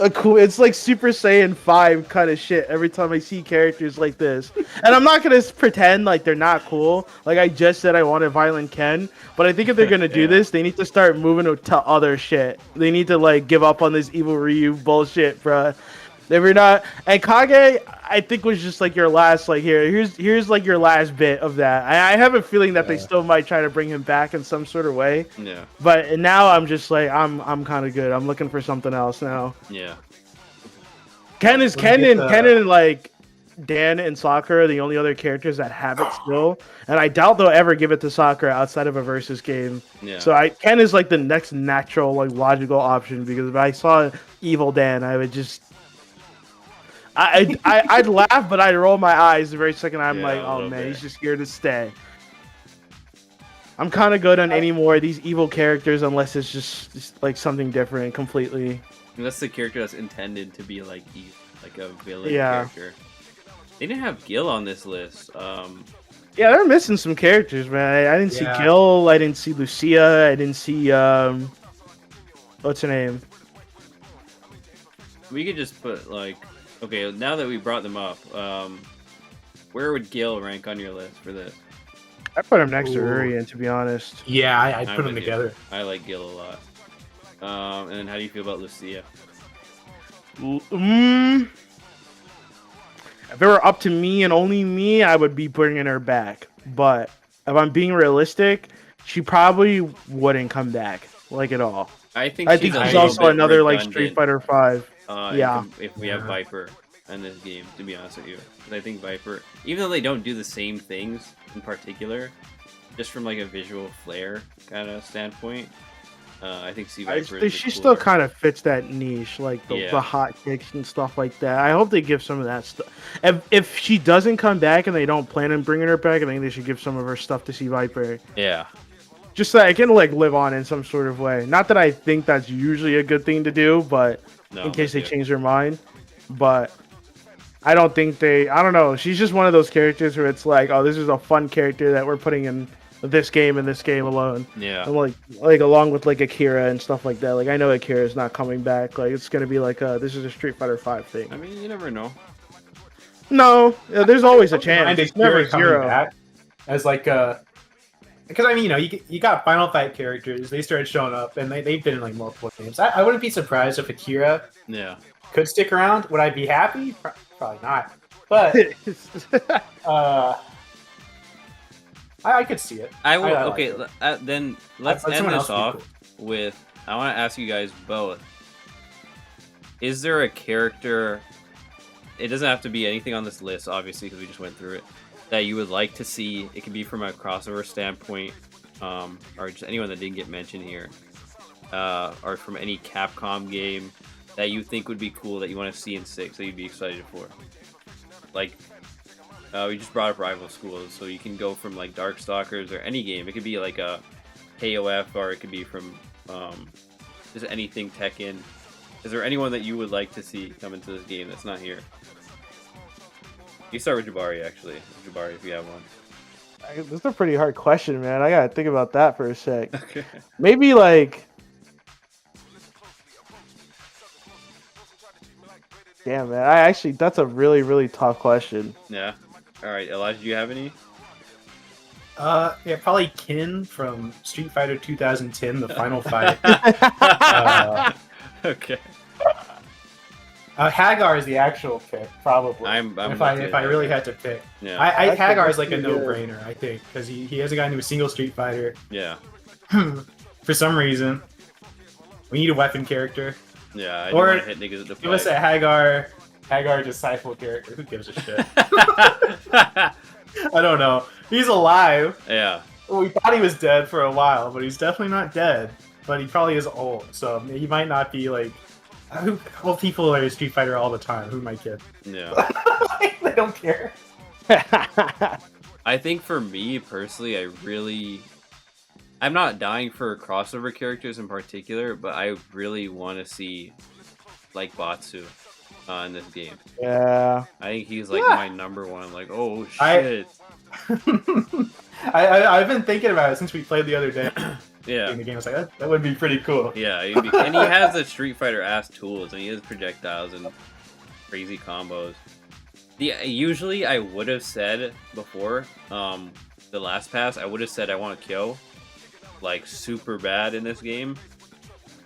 It's like Super Saiyan 5 kind of shit every time I see characters like this. And I'm not going to pretend like they're not cool. Like I just said I wanted Violent Ken. But I think if they're going to do this, they need to start moving to other shit. They need to like give up on this Evil Ryu bullshit, bruh. If you're not, and Kage, I think was just like your last, like here's like your last bit of that. I have a feeling that they still might try to bring him back in some sort of way. Yeah. But now I'm just like I'm kind of good. I'm looking for something else now. Yeah. Ken and like Dan and Sakura are the only other characters that have it still, and I doubt they'll ever give it to Sakura outside of a versus game. Yeah. So Ken is like the next natural, like logical option because if I saw Evil Dan, I would just. I'd laugh, but I'd roll my eyes the very second I'm like, oh man, he's just here to stay. I'm kind of good on any more of these evil characters unless it's just like something different completely. That's the character that's intended to be like a villain character. They didn't have Gil on this list. Yeah, they're missing some characters, man. I didn't see Gil. I didn't see Lucia. I didn't see what's her name? We could just put like. Okay, now that we brought them up, where would Gil rank on your list for this? I put him next to Urian, to be honest. Yeah, I'd put them together. I like Gil a lot. And then how do you feel about Lucia? If it were up to me and only me, I would be bringing her back. But if I'm being realistic, she probably wouldn't come back, like at all. I think she's also another like Street Fighter 5. If we have Viper in this game, to be honest with you, because I think Viper, even though they don't do the same things in particular, just from like a visual flair kind of standpoint, I think Viper. She still kind of fits that niche, like the hot kicks and stuff like that. I hope they give some of that stuff. If she doesn't come back and they don't plan on bringing her back, I think they should give some of her stuff to Viper. Yeah. Just so I can like live on in some sort of way. Not that I think that's usually a good thing to do, but in case they change their mind. But I don't think I don't know. She's just one of those characters where it's like, oh, this is a fun character that we're putting in this game and this game alone. Yeah. And like along with like Akira and stuff like that. Like I know Akira is not coming back. Like it's gonna be like this is a Street Fighter 5 thing. I mean, you never know. No, there's always a chance. It's never zero. Back as like because I mean, you got Final Fight characters. They started showing up, and they've been in like multiple games. I wouldn't be surprised if Akira could stick around. Would I be happy? Probably not. But I could see it. I will. Okay, then let's end this off with. I want to ask you guys both. Is there a character? It doesn't have to be anything on this list, obviously, because we just went through it. That you would like to see. It can be from a crossover standpoint, or just anyone that didn't get mentioned here, or from any Capcom game that you think would be cool that you want to see in 6 that you'd be excited for. Like, we just brought up Rival Schools, so you can go from like Darkstalkers or any game. It could be like a KOF, or it could be from just anything Tekken. Is there anyone that you would like to see come into this game that's not here? You start with Jabari, actually. Jabari, if you have one. This is a pretty hard question, man. I gotta think about that for a sec. Okay. Maybe like... Damn, man. That's a really, really tough question. Yeah. Alright, Elijah, do you have any? Yeah, probably Kin from Street Fighter 2010, the final fight. Okay. Hagar is the actual pick, probably. If I really had to pick, Hagar is like a no-brainer, I think, because he has a guy named Single Street Fighter. Yeah. For some reason, we need a weapon character. Yeah, I don't want to hit niggas at the fight. Give us a Hagar disciple character. Who gives a shit? I don't know. He's alive. Yeah. Well, we thought he was dead for a while, but he's definitely not dead. But he probably is old, so he might not be like. Old people are Street Fighter all the time. Who am I kidding? Yeah. They don't care. I think for me personally, I'm not dying for crossover characters in particular, but I really want to see like Batsu in this game. Yeah. I think he's like my number one. Like, oh shit. I've been thinking about it since we played the other day. Yeah. In the game, I was like, that would be pretty cool. Yeah, and he has the Street Fighter ass tools, and he has projectiles and crazy combos. Usually, I would have said before the last pass, I would have said I want to kill like super bad in this game,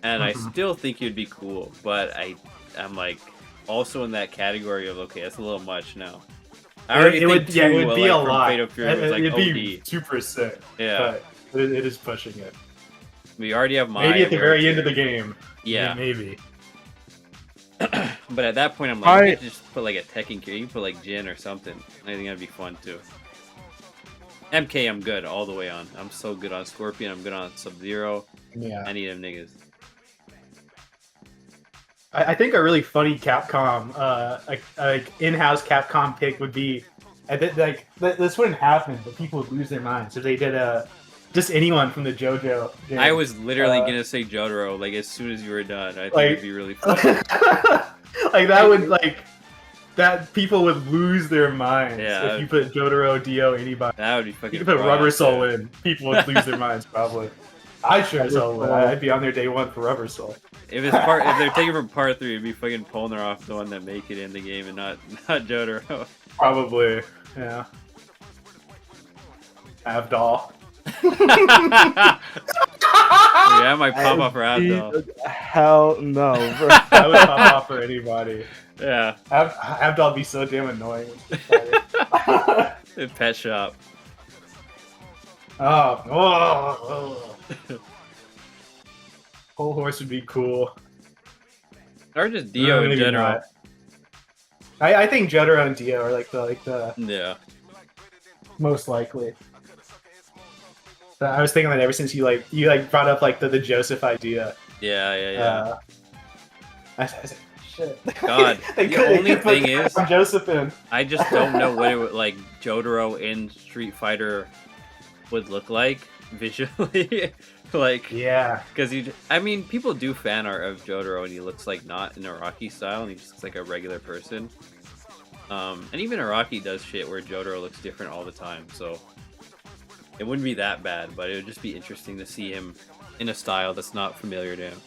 and I still think he'd be cool. But I'm like, also in that category of okay, that's a little much now. I already it would think two, it would be like, a from lot. Fatal Fury was like It'd OD. be super sick. Yeah, but it is pushing it. We already have Maya. Maybe at the very here. end of the game. Yeah, maybe. But at that point, I'm like, you could just put like a Tekken character. You can put like Jin or something. I think that'd be fun too. MK, I'm good all the way on. I'm so good on Scorpion. I'm good on Sub-Zero. Yeah. Any of them niggas. I think a really funny Capcom, like in-house Capcom pick would be, like this wouldn't happen, but people would lose their minds if they did just anyone from the JoJo game. I was literally gonna say Jotaro, like as soon as you were done. I think it'd be really fun. Like that would that people would lose their minds if you put Jotaro, Dio, anybody. That would be fucking. You could put Rubber Soul in, people would lose their minds probabh. I sure as hell would. I'd be on there day one for Rubber Soul. If they're taking from part 3, it'd be fucking pulling her off the one that make it in the game and not Jotaro. Probably, yeah. Avdol. Yeah, I might pop off for Avdol. Hell no, bro. I would pop off for anybody. Yeah. Avdol would be so damn annoying. In Pet Shop. Oh. Whole Horse would be cool. Or just Dio in general. Not. I think Jotaro and Dio are like the yeah, most likely. I was thinking that ever since you brought up like the Joseph idea. Yeah. I said, shit. God, the only thing is, Joseph in. I just don't know what it would like Jotaro in Street Fighter would look like visually. Like, yeah, because I mean, people do fan art of Jotaro, and he looks like not in Araki style, and he just looks like a regular person. And even Araki does shit where Jotaro looks different all the time, so it wouldn't be that bad, but it would just be interesting to see him in a style that's not familiar to him.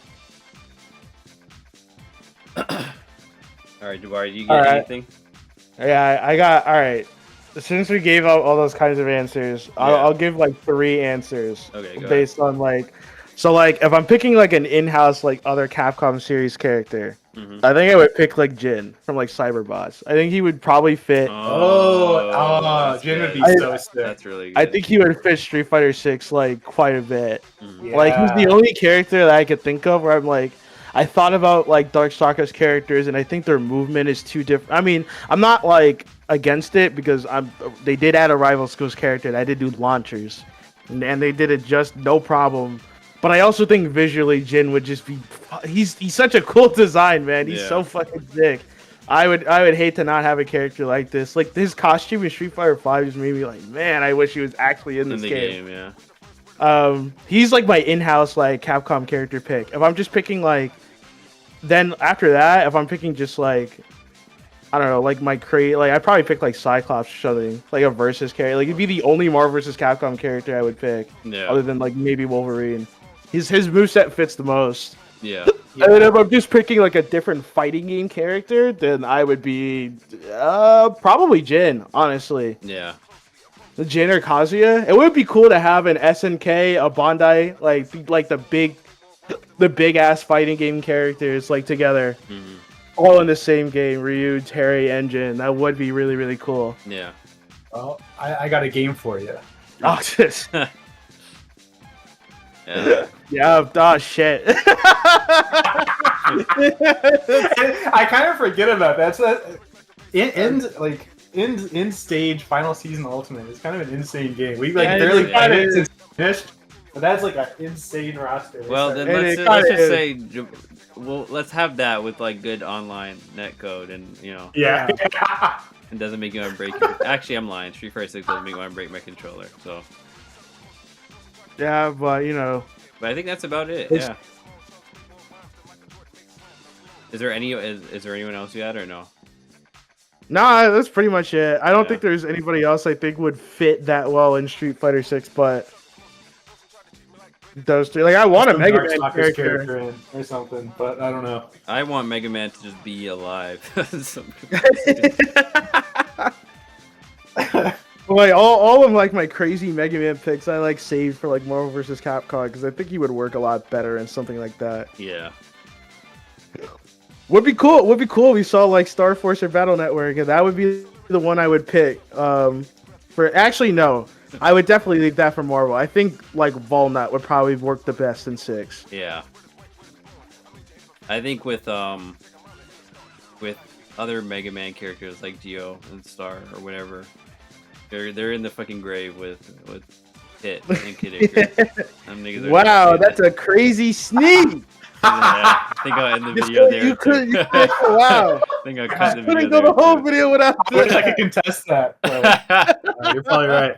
All right, Jabari, do you get anything? Yeah, I got. All right. Since we gave out all those kinds of answers, I'll give like 3 answers. Okay, based on like, so like if I'm picking like an in-house like other Capcom series character, I think I would pick like Jin from like Cyberbots. I think he would probably fit. Jin would be so sick. That's really good. I think he would fit Street Fighter 6 like quite a bit. Yeah. Like he's the only character that I could think of where I'm like, I thought about like Darkstalker's characters, and I think their movement is too different. I mean, I'm not like against it because they did add a rival skills character and I did do launchers, and they did it just no problem. But I also think visually Jin would just be he's such a cool design, man. He's so fucking sick. I would hate to not have a character like this. Like his costume in Street Fighter 5 just made me like, man, I wish he was actually in this game. Yeah. He's like my in-house like Capcom character pick. If I'm just picking like, then after that, if I'm picking just like, I don't know, like I'd probably pick like Cyclops or something, like a versus character. Like it'd be the only Marvel vs. Capcom character I would pick, other than like maybe Wolverine. His moveset fits the most. Yeah. And then if I'm just picking like a different fighting game character, then I would be probably Jin, honestly. Yeah. The Jin or Kazuya. It would be cool to have an SNK, a Bandai, like the big ass fighting game characters like together, all in the same game. Ryu, Terry, and Jin. That would be really, really cool. Yeah. Well, I got a game for you. Oh, this. Yeah. Oh shit. I kind of forget about that. So in stage final season ultimate is kind of an insane game. We like barely played it since finished, but that's like an insane roster. Well, then let's just say, well, let's have that with like good online netcode, and yeah. It doesn't make you want to break it. Actually, I'm lying. Street Fighter 6 doesn't make me want to break my controller. So. Yeah, but But I think that's about it. Yeah. Is there anyone else you had or no? Nah, that's pretty much it. I don't think there's anybody else I think would fit that well in Street Fighter 6, but those two. Like I want a Mega Man character in or something, but I don't know. I want Mega Man to just be alive. Like all of like my crazy Mega Man picks, I like saved for like Marvel vs. Capcom because I think he would work a lot better in something like that. Yeah. Would be cool. Would be cool. We saw like Star Force or Battle Network, and that would be the one I would pick. For actually no, I would definitely leave that for Marvel. I think like Walnut would probably work the best in 6. Yeah. I think with other Mega Man characters like Geo and Star or whatever, they're in the fucking grave with Hit and Kid Icarus. Wow, that's a crazy sneak. I think I'll end the video there. Wow. I think I'll cut the video. Couldn't go the whole video without. I wish I could contest that. But, you're probably right.